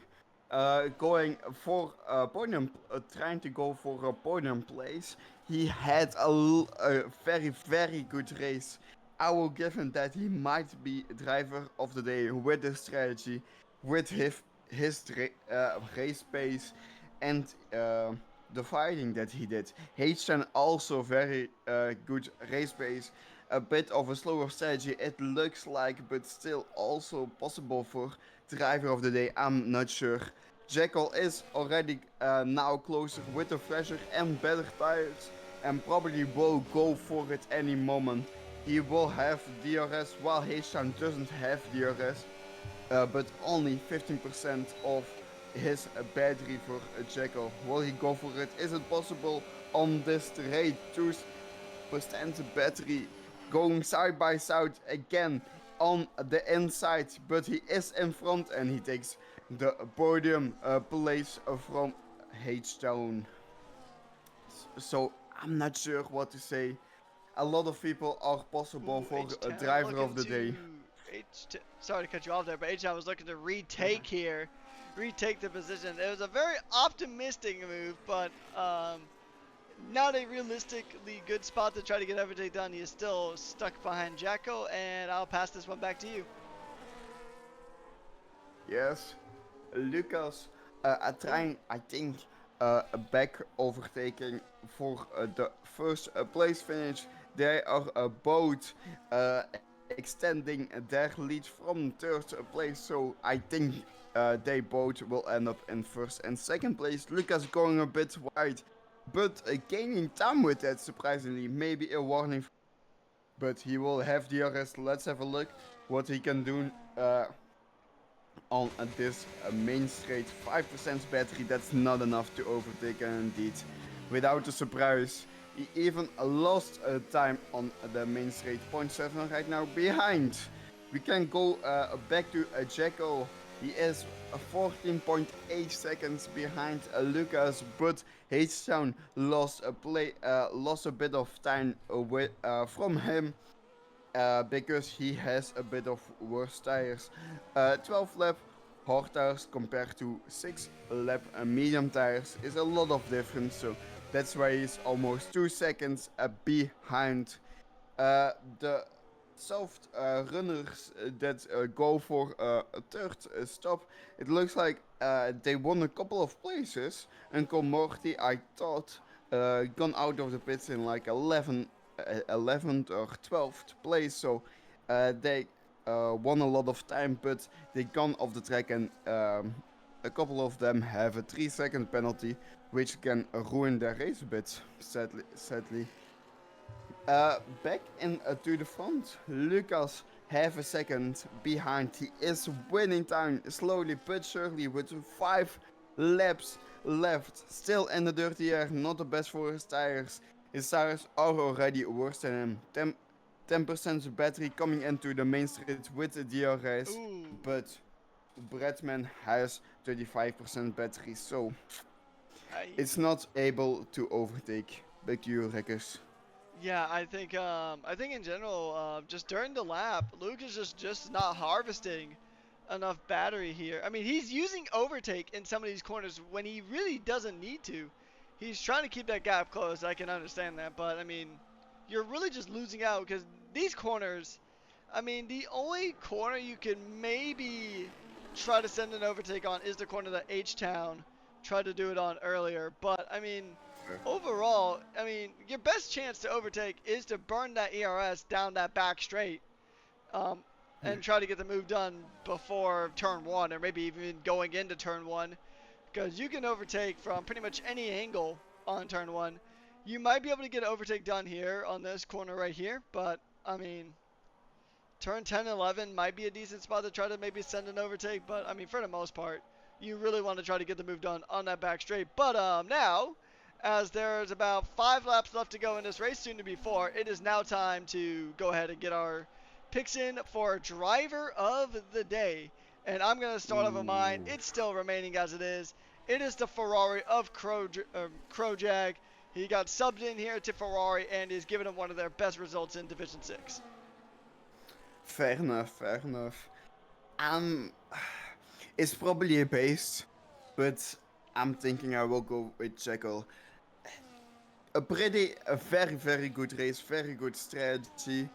Going for podium, trying to go for a podium place. He had a very, very good race. I will give him that he might be driver of the day with the strategy, with his race pace, and the fighting that he did. H10 also very good race pace. A bit of a slower strategy, it looks like, but still also possible for driver of the day. I'm not sure. Jekyll is already now closer with the fresher and better tires, and probably will go for it any moment. He will have DRS while H-Town doesn't have DRS, but only 15% of his battery for Jekyll. Will he go for it? Is it possible on this straight 2% battery going side by side again on the inside, but he is in front and he takes the podium place from H-Town. So I'm not sure what to say. A lot of people are possible Ooh, for a H-Town driver looking of the day. Sorry to cut you off there, but H-Town was looking to retake here, retake the position. It was a very optimistic move, but not a realistically good spot to try to get everything done. He is still stuck behind Jacko, and I'll pass this one back to you. Yes, Lucas trying, I think, a back overtaking for the first place finish. They are both extending their lead from third place, so I think they both will end up in first and second place. Lucas going a bit wide, but gaining time with that, surprisingly. Maybe a warning, but he will have DRS. Let's have a look what he can do. On this main straight, 5% battery, that's not enough to overtake indeed. Without a surprise, he even lost time on the main straight, 0.7 right now behind. We can go back to Jacko. He is 14.8 seconds behind Lucas, but H-Town lost lost a bit of time from him because he has a bit of worse tires. 12 lap hard tires compared to 6 lap medium tires is a lot of difference, so that's why he's almost 2 seconds behind. The soft runners that go for a third stop, it looks like they won a couple of places. Uncle Morty, I thought, gone out of the pits in like 11th or 12th place, so they won a lot of time, but they gone off the track, and a couple of them have a 3-second penalty, which can ruin their race a bit, sadly. Back in to the front, Lucas half a second behind. He is winning time slowly but surely with 5 laps left. Still in the dirty air, not the best for his tires. His tires are already worse than him. 10% battery coming into the main street with the DRS, Ooh. but Bradman has 35% battery, so it's not able to overtake Big Wreckers. Yeah, I think in general, just during the lap, Luke is just not harvesting enough battery here. I mean, he's using overtake in some of these corners when he really doesn't need to. He's trying to keep that gap closed. I can understand that, but I mean, you're really just losing out because these corners. I mean, the only corner you can maybe try to send an overtake on is the corner that H-Town tried to do it on earlier. But I mean, overall, I mean, your best chance to overtake is to burn that ERS down that back straight, um, and try to get the move done before turn one, or maybe even going into turn one. because you can overtake from pretty much any angle on turn 1. You might be able to get an overtake done here on this corner right here, but I mean, turn 10 and 11 might be a decent spot to try to maybe send an overtake, but I mean, for the most part, you really want to try to get the move done on that back straight. But now, as there's about 5 laps left to go in this race, soon to be 4, it is now time to go ahead and get our picks in for driver of the day. And I'm going to start off with mine. Ooh. It's still remaining as it is. It is the Ferrari of Krojag. He got subbed in here to Ferrari and is giving him one of their best results in Division 6. Fair enough, fair enough. It's probably a base, but I'm thinking I will go with Jekyll. A very, very good race, very good strategy.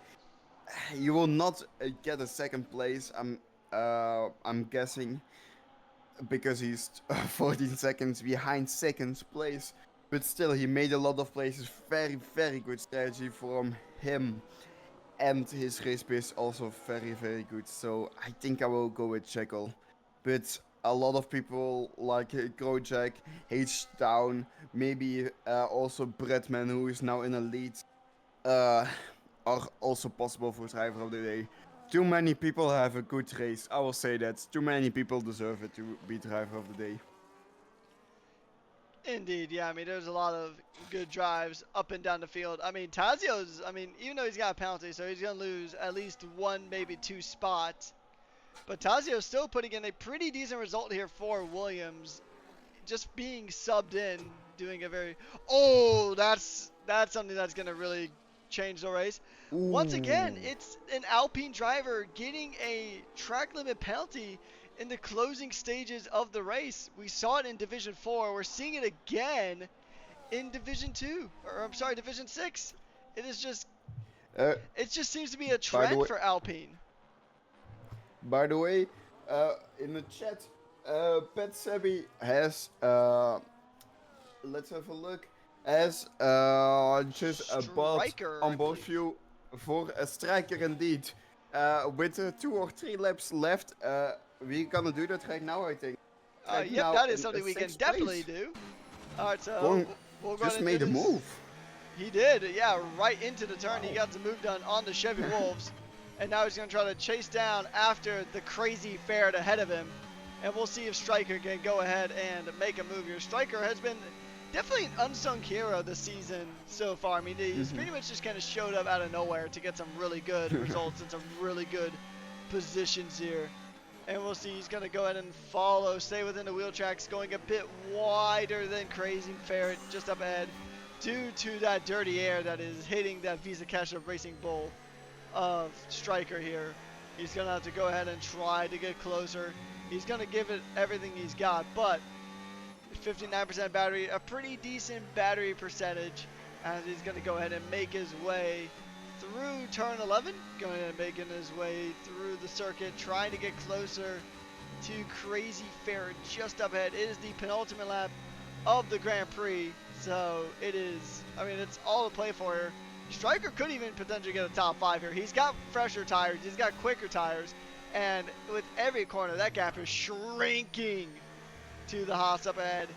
You will not get a second place, I'm guessing, because he's 14 seconds behind second place. But still, he made a lot of places. Very, very good strategy from him. And his race pace also very, very good. So I think I will go with Jekyll. But a lot of people like Grojak, H-Down, maybe also Bretman, who is now in a lead, are also possible for driver of the day. Too many people have a good race. I will say that. Too many people deserve it to be driver of the day. Indeed, yeah. I mean, there's a lot of good drives up and down the field. I mean, Tazio's, I mean, even though he's got a penalty, so he's going to lose at least 1, maybe 2 spots. But Tazio's still putting in a pretty decent result here for Williams. Just being subbed in, doing a very... Oh, that's something that's going to really change the race. Ooh. Once again, it's an Alpine driver getting a track limit penalty in the closing stages of the race. We saw it in Division 4. We're seeing it again in Division 2. Or, I'm sorry, Division 6. It is just... it just seems to be a trend for Alpine. By the way, in the chat, Pet Sebby has, let's have a look, has just a bot on both of you for a striker indeed. With 2 or 3 laps left, we're gonna do that right now, I think. Yep, that is something we can definitely do. Alright, so we'll go just made a move. He did, yeah, right into the turn. He got the move done on the Chevy Wolves. And now he's going to try to chase down after the crazy Ferret ahead of him. And we'll see if Striker can go ahead and make a move here. Striker has been definitely an unsung hero this season so far. I mean, he's pretty much just kind of showed up out of nowhere to get some really good results and some really good positions here. And we'll see, he's going to go ahead and follow, stay within the wheel tracks, going a bit wider than Crazy Ferret just up ahead due to that dirty air that is hitting that Visa Cash Up Racing Bull of Striker here. He's going to have to go ahead and try to get closer. He's going to give it everything he's got, but 59% battery, a pretty decent battery percentage, and he's going to go ahead and make his way through turn 11, going and making his way through the circuit, trying to get closer to Crazy Ferret just up ahead. It is the penultimate lap of the Grand Prix, so it is, I mean, it's all to play for here. Striker could even potentially get a top 5 here. He's got fresher tires, he's got quicker tires, and with every corner, that gap is shrinking to the Haas up ahead.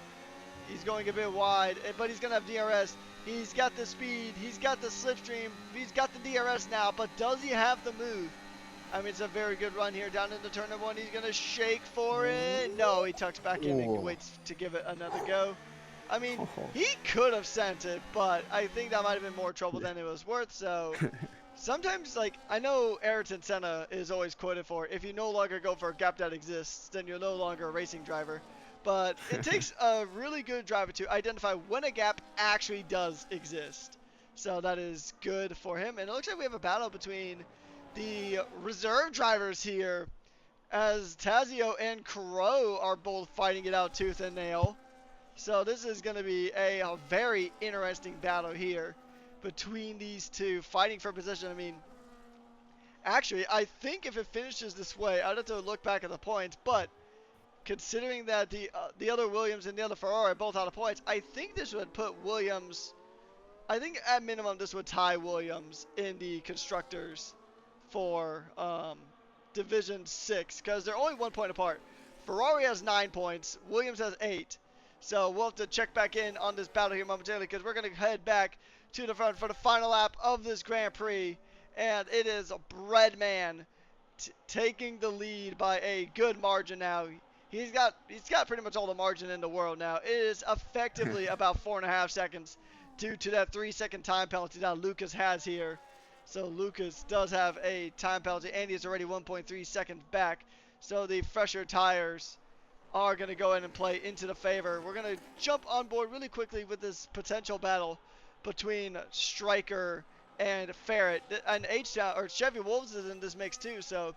He's going a bit wide, but he's going to have DRS. He's got the speed, he's got the slipstream, he's got the DRS now, but does he have the move? I mean, it's a very good run here down into turn number 1. He's going to shake for it. No, he tucks back in and waits to give it another go. I mean, he could have sent it, but I think that might have been more trouble than it was worth. So sometimes, like, I know Ayrton Senna is always quoted for, if you no longer go for a gap that exists, then you're no longer a racing driver. But it takes a really good driver to identify when a gap actually does exist. So that is good for him. And it looks like we have a battle between the reserve drivers here, as Tazio and Crow are both fighting it out tooth and nail. So this is going to be a very interesting battle here between these two fighting for position. I mean, actually, I think if it finishes this way, I'd have to look back at the points, but considering that the other Williams and the other Ferrari are both out of points, I think this would put Williams, I think at minimum this would tie Williams in the constructors for Division 6, because they're only 1 point apart. Ferrari has 9 points. Williams has 8. So we'll have to check back in on this battle here momentarily because we're going to head back to the front for the final lap of this Grand Prix. And it is Breadman taking the lead by a good margin now. He's got pretty much all the margin in the world now. It is effectively about 4.5 seconds due to that 3 second time penalty that Lucas has here. So Lucas does have a time penalty and he's already 1.3 seconds back. So the fresher tires are going to go in and play into the favor. We're going to jump on board really quickly with this potential battle between Striker and Ferret. And or Chevy Wolves is in this mix too, so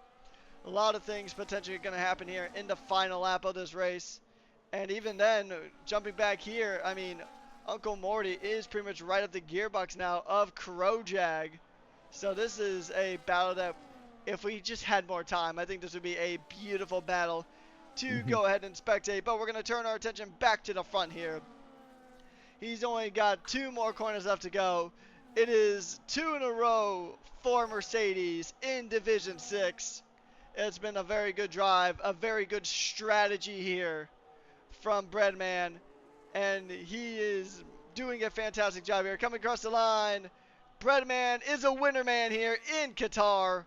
a lot of things potentially going to happen here in the final lap of this race. And even then, jumping back here, I mean, Uncle Morty is pretty much right at the gearbox now of Crowjag. So this is a battle that, if we just had more time, I think this would be a beautiful battle to go ahead and spectate. But we're going to turn our attention back to the front here. He's only got 2 more corners left to go. It is 2 in a row for Mercedes in Division 6. It's been a very good drive, a very good strategy here from Breadman. And he is doing a fantastic job here. Coming across the line, Breadman is a winner man here in Qatar.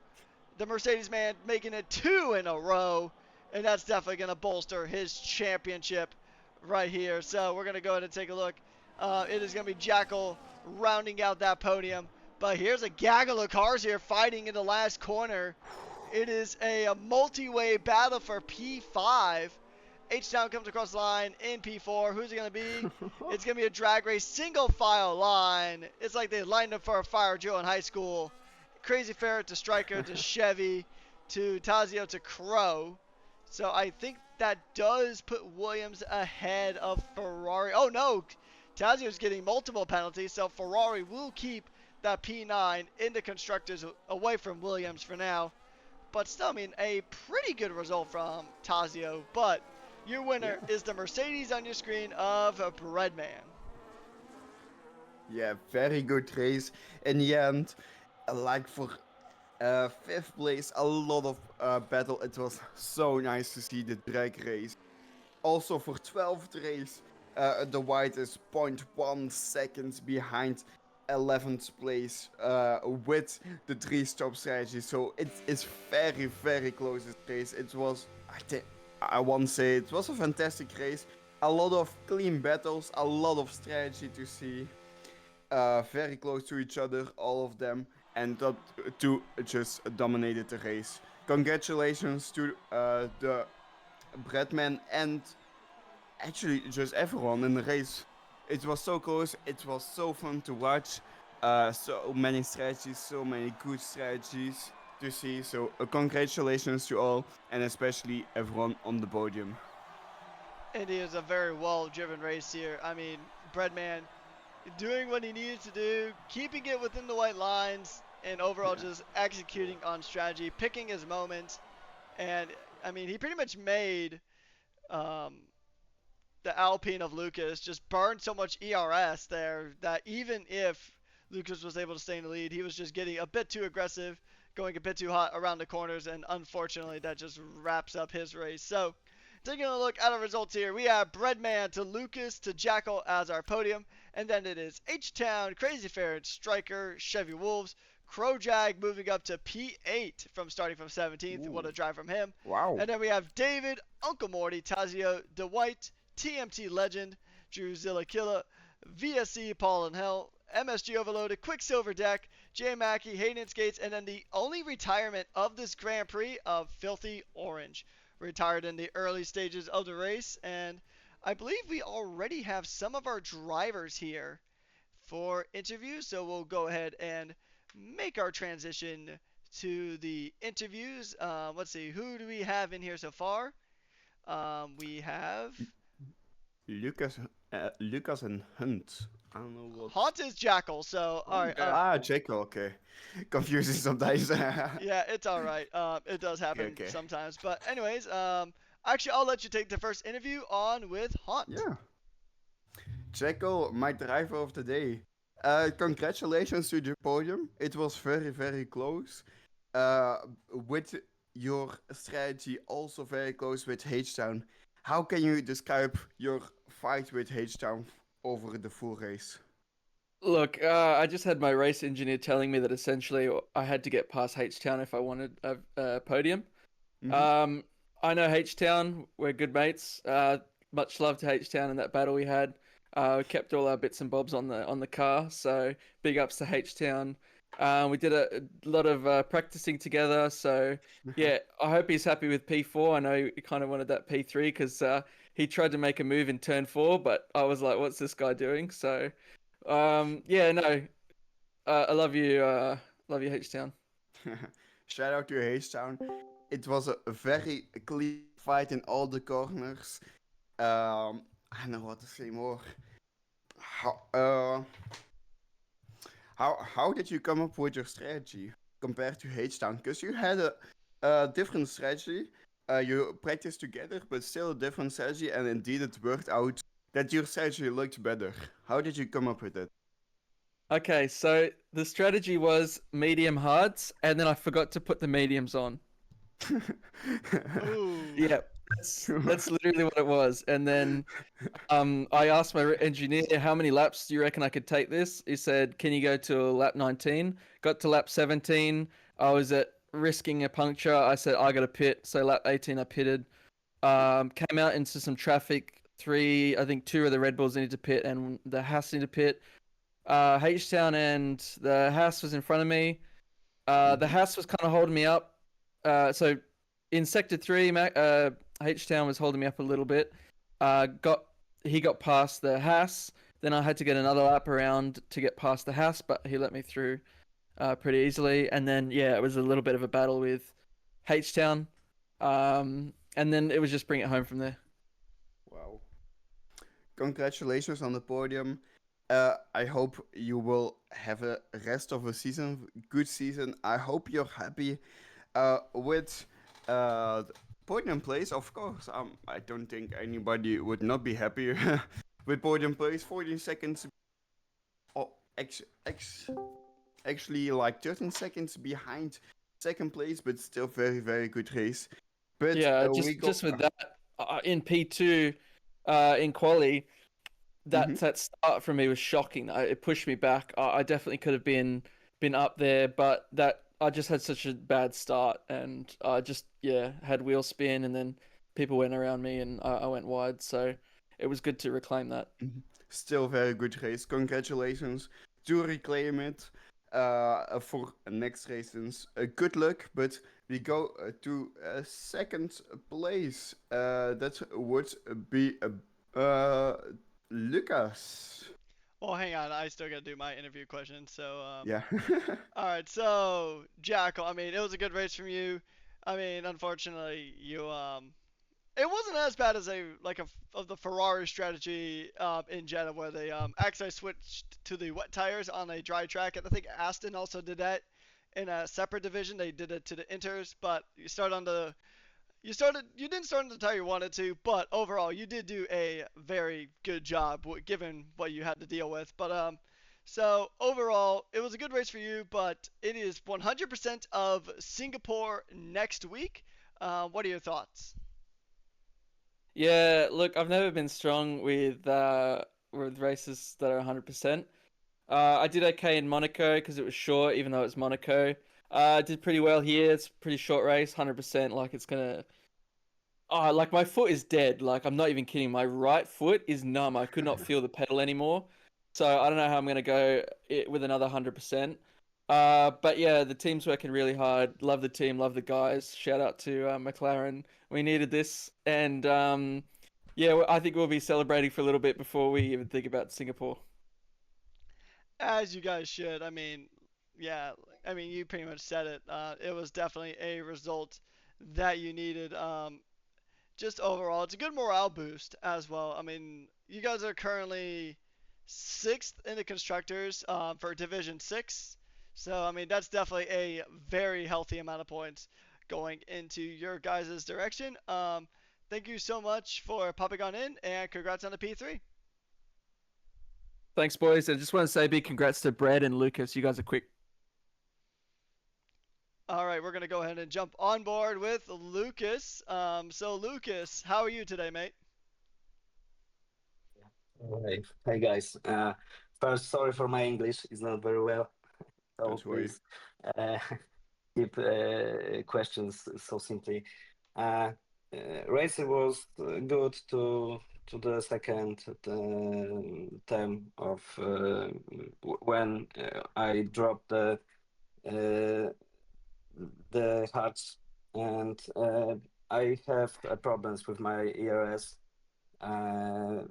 The Mercedes man making it 2 in a row. And that's definitely going to bolster his championship right here. So we're going to go ahead and take a look. It is going to be Jackal rounding out that podium. But here's a gaggle of cars here fighting in the last corner. It is a multi-way battle for P5. H-Town comes across the line in P4. Who's it going to be? It's going to be a drag race single file line. It's like they lined up for a fire drill in high school. Crazy Ferret to Striker to Chevy to Tazio to Crow. So I think that does put Williams ahead of Ferrari. Oh no, Tazio's getting multiple penalties, so Ferrari will keep that P9 in the constructors away from Williams for now. But still, I mean, a pretty good result from Tazio. But your winner is the Mercedes on your screen of Breadman. Yeah, very good race. In the end, like for 5th place, a lot of battle. It was so nice to see the drag race. Also for 12th race, the white is zero point 0.1 seconds behind 11th place with the 3-stop strategy. So it is very, very close this race. It was, I want to say, it was a fantastic race. A lot of clean battles, a lot of strategy to see. Very close to each other, all of them. And top 2 just dominated the race. Congratulations to the Breadman and actually just everyone in the race. It was so close, it was so fun to watch. So many strategies, so many good strategies to see. So congratulations to all and especially everyone on the podium. It is a very well-driven race here. I mean, Breadman doing what he needed to do, keeping it within the white lines, and overall just executing on strategy, picking his moments. And I mean, he pretty much made the Alpine of Lucas just burn so much ERS there that even if Lucas was able to stay in the lead, he was just getting a bit too aggressive, going a bit too hot around the corners, and unfortunately that just wraps up his race. So taking a look at our results here, we have Breadman to Lucas to Jackal as our podium, and then it is H-Town, Crazy Ferret, Striker, Chevy Wolves, Crowjag moving up to P8 from starting from 17th. Ooh. What a drive from him. Wow. And then we have David, Uncle Morty, Tazio, DeWhite, TMT Legend, Drew Zillakilla, VSC, Paul and Hell, MSG Overloaded, Quicksilver Deck, J Mackey, Hayden Skates, and then the only retirement of this Grand Prix of Filthy Orange. Retired in the early stages of the race, and I believe we already have some of our drivers here for interviews, so we'll go ahead and make our transition to the interviews. Let's see, who do we have in here so far? We have Lucas and Hunt. I don't know what. Hunt is Jackal, so alright. Jackal, okay. Confusing sometimes. Yeah, it's alright. It does happen sometimes. But anyways, actually I'll let you take the first interview on with Hunt. Yeah. Jackal, my driver of the day. Congratulations to the podium. It was very, very close. With your strategy also very close with H-Town. How can you describe your fight with H-Town over the full race? Look, I just had my race engineer telling me that essentially I had to get past H Town if I wanted a podium. Mm-hmm. Um, I know H Town, we're good mates. Much love to H Town in that battle we had. We kept all our bits and bobs on the car, so big ups to H Town. We did a lot of practicing together, so yeah, I hope he's happy with P4. I know he kind of wanted that P3 because he tried to make a move in turn 4, but I was like, "What's this guy doing?" So yeah, no, I love you, H Town. Shout out to H-Town. It was a very clean fight in all the corners. I don't know what to say more. How, uh, how did you come up with your strategy compared to H-Town? Because you had a different strategy. You practiced together, but still a different strategy, and indeed it worked out that your strategy looked better. How did you come up with it? Okay, so the strategy was medium hards, and then I forgot to put the mediums on. Ooh. Yeah, that's literally what it was. And then I asked my engineer, how many laps do you reckon I could take this? He said, can you go to lap 19? Got to lap 17. I was at risking a puncture. I said, I got to pit. So lap 18, I pitted. Came out into some traffic. I think two of the Red Bulls needed to pit and the Haas needed to pit. H Town and the Haas was in front of me. The Mhm. Haas was kind of holding me up. So in sector three, H Town was holding me up a little bit. Got He got past the Haas. Then I had to get another lap around to get past the Haas, but he let me through pretty easily. And then yeah, it was a little bit of a battle with H Town. And then it was just bring it home from there. Wow. Congratulations on the podium. I hope you will have a rest of a season, good season. I hope you're happy with the podium place. Of course, I don't think anybody would not be happy with podium place. 14 seconds, oh, actually like 13 seconds behind second place, but still very very good race. But Yeah, we go. just with that in P2 in quali, Mhm. that start for me was shocking. It pushed me back. I definitely could have been up there, but that I just had such a bad start, and I just yeah had wheel spin, and then people went around me, and I went wide. So it was good to reclaim that. Mhm. Still very good race. Congratulations to reclaim it for next races. Good luck, but we go to second place. That would be Lucas. Well, hang on. I still got to do my interview question. So, Yeah. all right. So, Jackal, I mean, it was a good race from you. I mean, unfortunately, it wasn't as bad as of the Ferrari strategy in Jeddah, where they actually switched to the wet tires on a dry track, and I think Aston also did that in a separate division. They did it to the Inters, but you didn't start on the tire you wanted to, but overall you did do a very good job given what you had to deal with. But so overall it was a good race for you, but it is 100% of Singapore next week. What are your thoughts? Yeah, look, I've never been strong with races that are 100%. I did okay in Monaco because it was short, even though it's Monaco. I did pretty well here. It's a pretty short race, 100%. Like it's gonna. Oh, like my foot is dead. Like I'm not even kidding. My right foot is numb. I could not feel the pedal anymore. So I don't know how I'm gonna go with another 100%. But yeah, the team's working really hard. Love the team. Love the guys. Shout out to McLaren. We needed this, and yeah, I think we'll be celebrating for a little bit before we even think about Singapore. As you guys should. I mean, yeah, I mean you pretty much said it. It was definitely a result that you needed. Just overall, it's a good morale boost as well. I mean, you guys are currently sixth in the constructors for Division Six, so I mean that's definitely a very healthy amount of points going into your guys' direction. Thank you so much for popping on in, and congrats on the P3. Thanks, boys. I just want to say big congrats to Brad and Lucas. You guys are quick. All right, we're gonna go ahead and jump on board with Lucas. So Lucas, how are you today, mate? Hey, hey guys. First, sorry for my English. It's not very well. So Don't worry. please uh, keep questions so simply. Uh, Racing was good to the second term of when I dropped uh, the hearts and I have problems with my ERS. uh,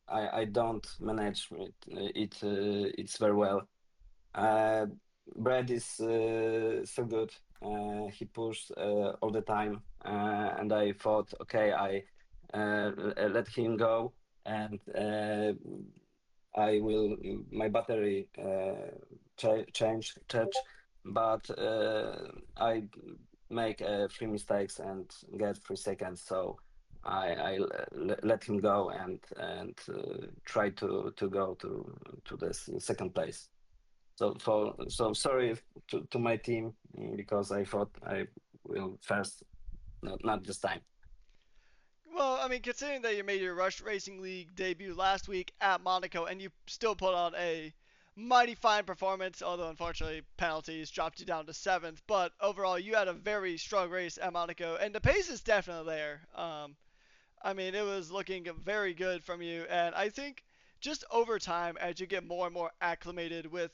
I don't manage it's very well. Uh, Brad is so good. He pushed all the time, and I thought, okay, let him go, and I will my battery change, but I make three mistakes and get 3 seconds. So I let him go and try to go to this second place. So sorry to my team because I thought I will first, not this time. Well, I mean, considering that you made your Rush Racing League debut last week at Monaco and you still put on a mighty fine performance, although unfortunately penalties dropped you down to seventh. But overall, you had a very strong race at Monaco, and the pace is definitely there. I mean, it was looking very good from you, and I think just over time, as you get more and more acclimated with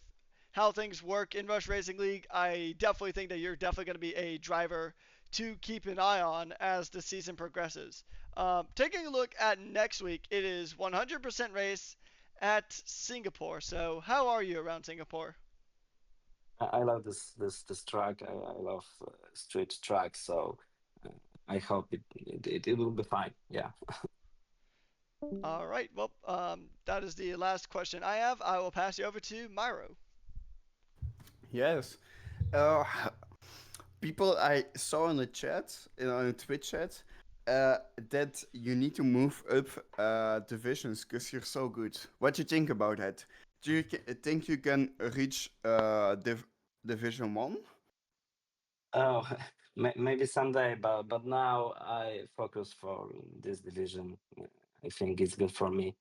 how things work in Rush Racing League, I definitely think that you're definitely going to be a driver to keep an eye on as the season progresses. Taking a look at next week, it is 100% race at Singapore. So, how are you around Singapore? I love this track. I love street tracks. So uh, I hope it will be fine. Yeah. All right, well, that is the last question I have. I will pass you over to Myro. Yes. Uh, People I saw in the chat, in the Twitch chat, that you need to move up divisions because you're so good. What do you think about that? Do you think you can reach Division 1? Oh, maybe someday, but now I focus for this division. I think it's good for me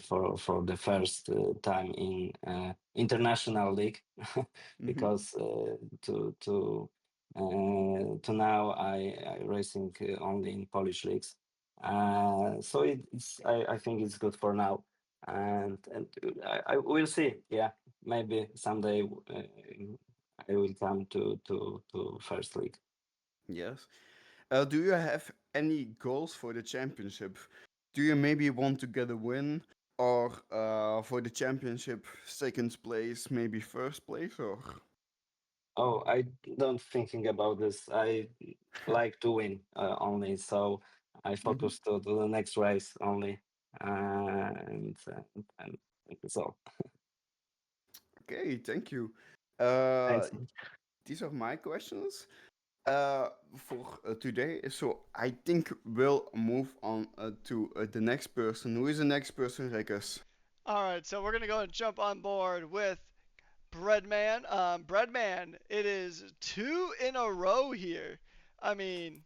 for the first time in international league Mm-hmm. because to now I racing only in Polish leagues. So I think it's good for now, and I will see. Yeah, maybe someday I will come to first league. Yes. Do you have any goals for the championship? Do you maybe want to get a win, or for the championship, second place, maybe first place, or? Oh, I don't thinking about this. I like to win only, so I Mm-hmm. focus to the next race only, and that's all. Okay, thank you. Uh, Thanks. these are my questions. For today, so I think we'll move on to the next person. Who is the next person, Rekus? All right, so we're gonna go and jump on board with Breadman. Breadman, it is two in a row here. I mean,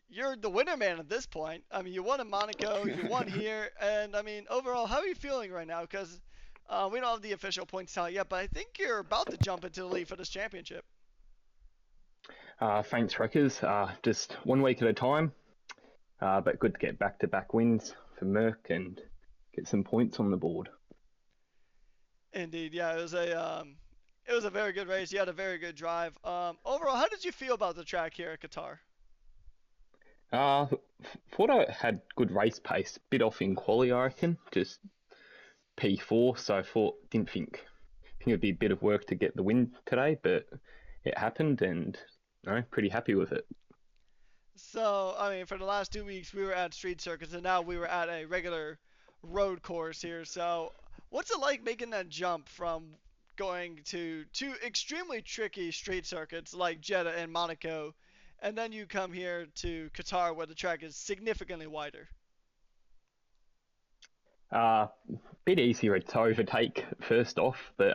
you're the winner man at this point. I mean, you won in Monaco, you won here, and I mean, overall, how are you feeling right now? Because we don't have the official points tally yet, but I think you're about to jump into the lead for this championship. Thanks, Wreckers. Just 1 week at a time, but good to get back-to-back wins for Merck and get some points on the board. Indeed, yeah, it was a very good race. You had a very good drive. Overall, how did you feel about the track here at Qatar? Uh, Thought I had good race pace, bit off in quali, I reckon, just P4. So I think it'd be a bit of work to get the win today, but it happened, and pretty happy with it. So, I mean, for the last 2 weeks, we were at street circuits, and now we were at a regular road course here. So, what's it like making that jump from going to two extremely tricky street circuits like Jeddah and Monaco, and then you come here to Qatar where the track is significantly wider? Uh, Bit easier to overtake first off, but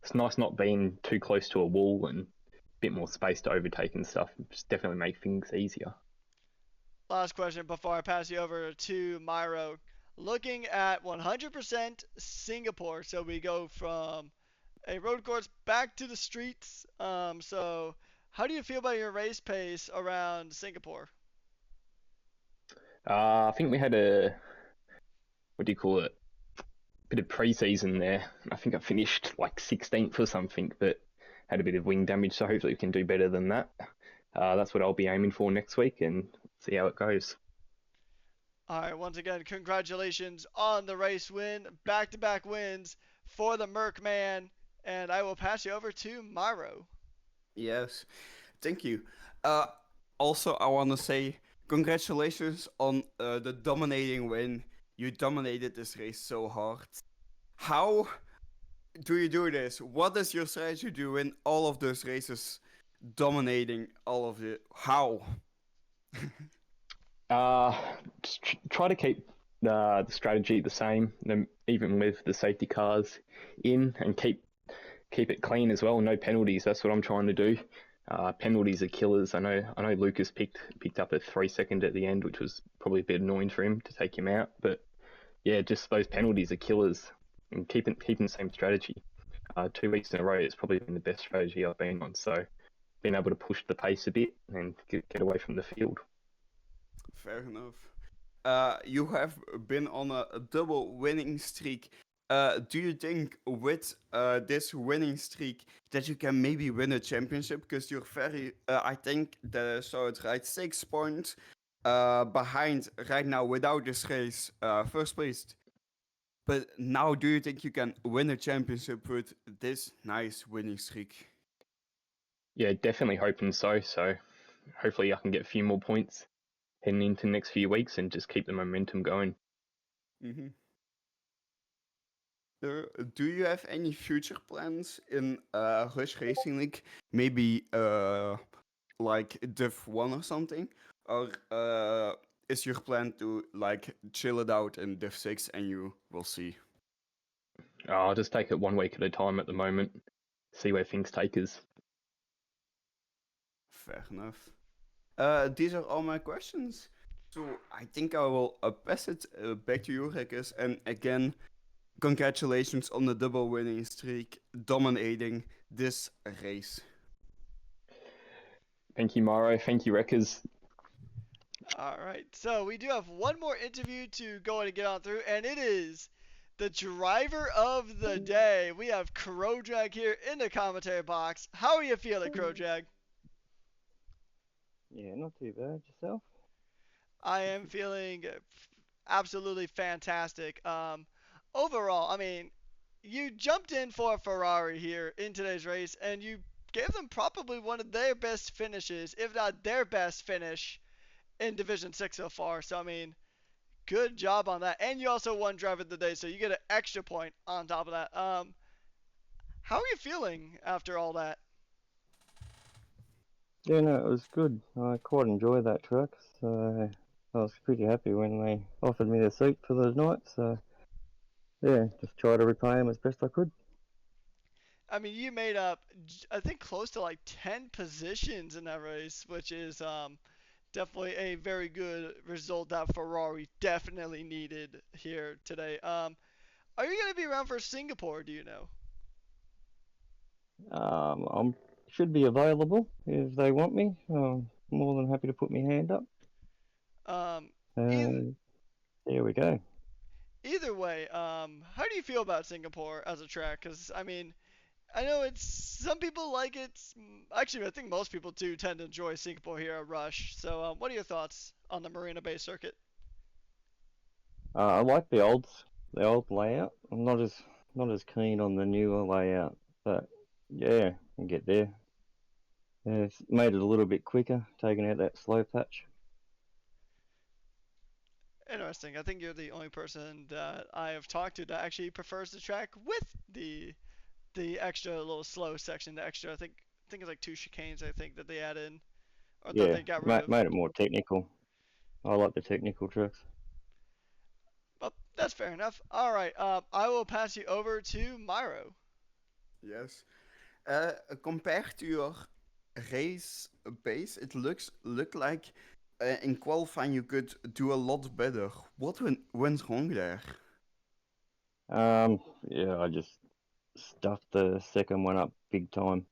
it's nice not being too close to a wall and bit more space to overtake and stuff. Just definitely make things easier. Last question before I pass you over to Myro. Looking at 100% Singapore, so we go from a road course back to the streets. So how do you feel about your race pace around Singapore? I think we had a, what do you call it? Bit of pre-season there. I think I finished like 16th or something, but had a bit of wing damage, so hopefully we can do better than that. That's what I'll be aiming for next week and see how it goes. All right, once again, congratulations on the race win. Back-to-back wins for the Merc Man. And I will pass you over to Myro. Yes, thank you. Uh, Also, I want to say congratulations on the dominating win. You dominated this race so hard. How do you do this? What is your strategy to win all of those races, dominating all of it? How? Uh, just try to keep the strategy the same, even with the safety cars in, and keep it clean as well. No penalties. That's what I'm trying to do. Penalties are killers. I know Lucas picked up a 3 second at the end, which was probably a bit annoying for him to take him out. But yeah, just those penalties are killers. And keeping the same strategy. 2 weeks in a row, it's probably been the best strategy I've been on. So being able to push the pace a bit and get away from the field. Fair enough. You have been on a double winning streak. Do you think with this winning streak that you can maybe win a championship? Because you're very, I think that so it's right 6 points behind right now without this race, first place. But now, do you think you can win a championship with this nice winning streak? Yeah, definitely hoping so. So hopefully I can get a few more points heading into the next few weeks and just keep the momentum going. Mm-hmm. Do you have any future plans in Rush Racing League? Maybe like Div 1 or something? Or is your plan to like chill it out in Div 6 and you will see? I'll just take it 1 week at a time at the moment, see where things take us. Fair enough. These are all my questions. So I think I will pass it back to you, Rickers. And again, congratulations on the double winning streak, dominating this race. Thank you, Maro. Thank you, Wreckers. All right, so we do have one more interview to go and get on through, and it is the driver of the day. We have Krojag here in the commentary box. How are you feeling, Krojag? Yeah, not too bad. Yourself? I am feeling absolutely fantastic. Overall, I mean, you jumped in for a Ferrari here in today's race, and you gave them probably one of their best finishes, if not their best finish in Division 6 so far. So, I mean, good job on that. And you also won Driver of the Day, so you get an extra point on top of that. How are you feeling after all that? Yeah, no, it was good. I quite enjoyed that truck. So I was pretty happy when they offered me the seat for the night. So yeah, just try to repay them as best I could. I mean, you made up, I think, close to like 10 positions in that race, which is definitely a very good result that Ferrari definitely needed here today. Are you going to be around for Singapore, do you know? I'm should be available if they want me. More than happy to put my hand up. Um, either, Uh, there we go. either way, how do you feel about Singapore as a track? Because, I mean, I know it's some people like it. Actually, I think most people do tend to enjoy Singapore here at Rush. So, what are your thoughts on the Marina Bay circuit? I like the old layout. I'm not as keen on the newer layout, but yeah, I can get there. Yeah, it's made it a little bit quicker, taking out that slow patch. Interesting. I think you're the only person that I have talked to that actually prefers the track with the extra little slow section. The extra, I think it's like 2 chicanes. I think that they add in or that Yeah, they got rid made, of. made it more technical. I like the technical trucks. But that's fair enough. All right. I will pass you over to Myro. Yes. Compared to your race pace, it looked like in qualifying you could do a lot better. What went wrong there? Um, yeah, I just stuffed the second one up big time.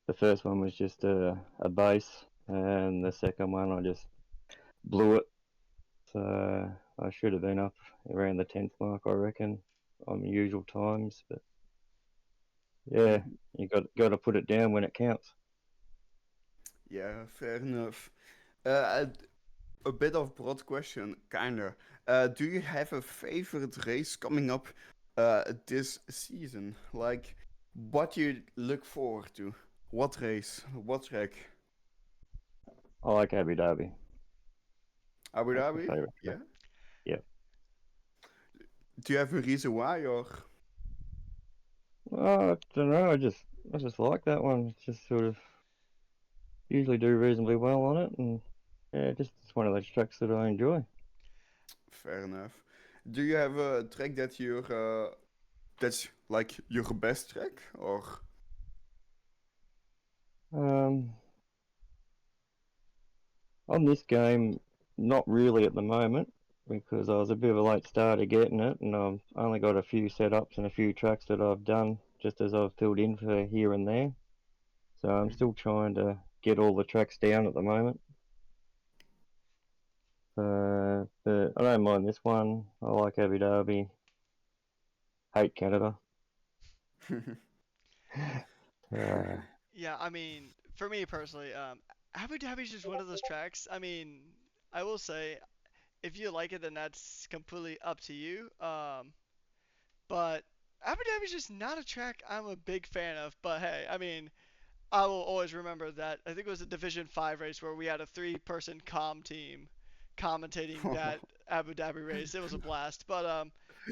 The first one was just a base, and the second one I just blew it. So I should have been up around the 10th mark, I reckon, on the usual times. But yeah, you got to put it down when it counts. Yeah, fair enough. A bit of broad question, kinda. Do you have a favorite race coming up this season? Like, what you look forward to? What race? What track? I like Abu Dhabi. Abu That's my Dhabi? favourite track. Yeah. Yeah. Do you have a reason why, or? I don't know. I just like that one. It's just sort of usually do reasonably well on it, and yeah, just it's one of those tracks that I enjoy. Fair enough. Do you have a track that that's like your best track, or? Um, on this game, not really at the moment because I was a bit of a late starter getting it, and I've only got a few setups and a few tracks that I've done just as I've filled in for here and there. So I'm Mhm. still trying to get all the tracks down at the moment. But I don't mind this one. I like Abu Dhabi. Hate Canada. Uh, Yeah, I mean, for me personally, Abu Dhabi's just one of those tracks. I mean, I will say, if you like it, then that's completely up to you. But Abu Dhabi's just not a track I'm a big fan of. But hey, I mean, I will always remember that. I think it was a Division 5 race where we had a three-person comm team commentating that Abu Dhabi race. It was a blast. But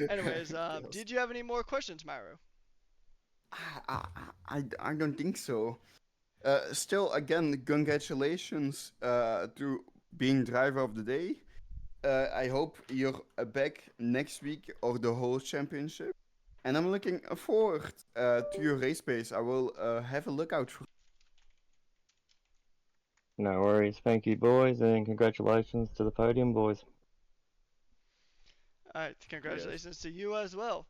anyways, Yes. did you have any more questions, Myro? I don't think so. Still, again, congratulations to being driver of the day. I hope you're back next week or the whole championship. And I'm looking forward to your race pace. I will have a look out for. no worries. Thank you, boys, and congratulations to the podium, boys. All right, Yes. congratulations to you as well.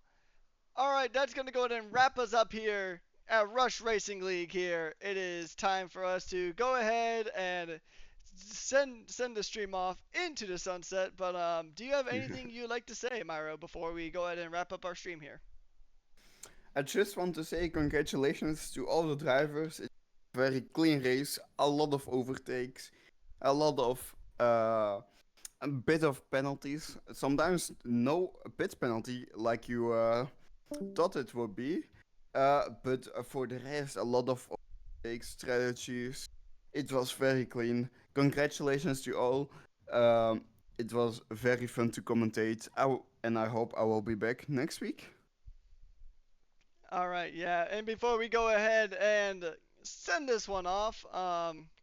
All right, that's going to go ahead and wrap us up here at Rush Racing League here. It is time for us to go ahead and send the stream off into the sunset. But do you have anything you'd like to say, Myro, before we go ahead and wrap up our stream here? I just want to say congratulations to all the drivers. It's a very clean race, a lot of overtakes, a lot of a bit of penalties. Sometimes no pit penalty like you thought it would be, but for the rest, a lot of overtakes, strategies. It was very clean. Congratulations to all. Um, it was very fun to commentate, and I hope I will be back next week. All right, yeah. And before we go ahead and send this one off,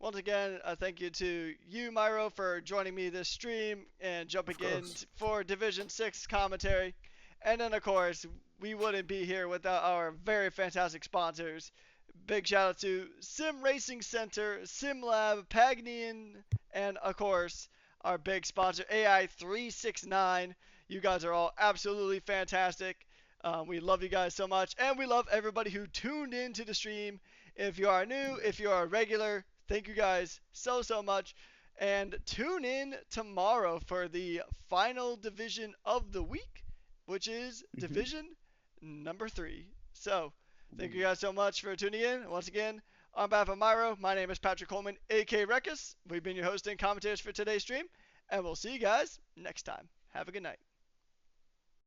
once again, thank you to you, Myro, for joining me this stream and jumping Of in course. for Division 6 commentary. And then, of course, we wouldn't be here without our very fantastic sponsors. Big shout out to Sim Racing Center, Sim Lab, Pagnian, and, of course, our big sponsor, AI369. You guys are all absolutely fantastic. We love you guys so much, and we love everybody who tuned in to the stream. If you are new, if you are a regular, thank you guys so much. And tune in tomorrow for the final division of the week, which is Mhm. division number 3. So, thank you guys so much for tuning in. Once again, on behalf of Myro, my name is Patrick Coleman, aka Rekus. We've been your host and commentators for today's stream, and we'll see you guys next time. Have a good night.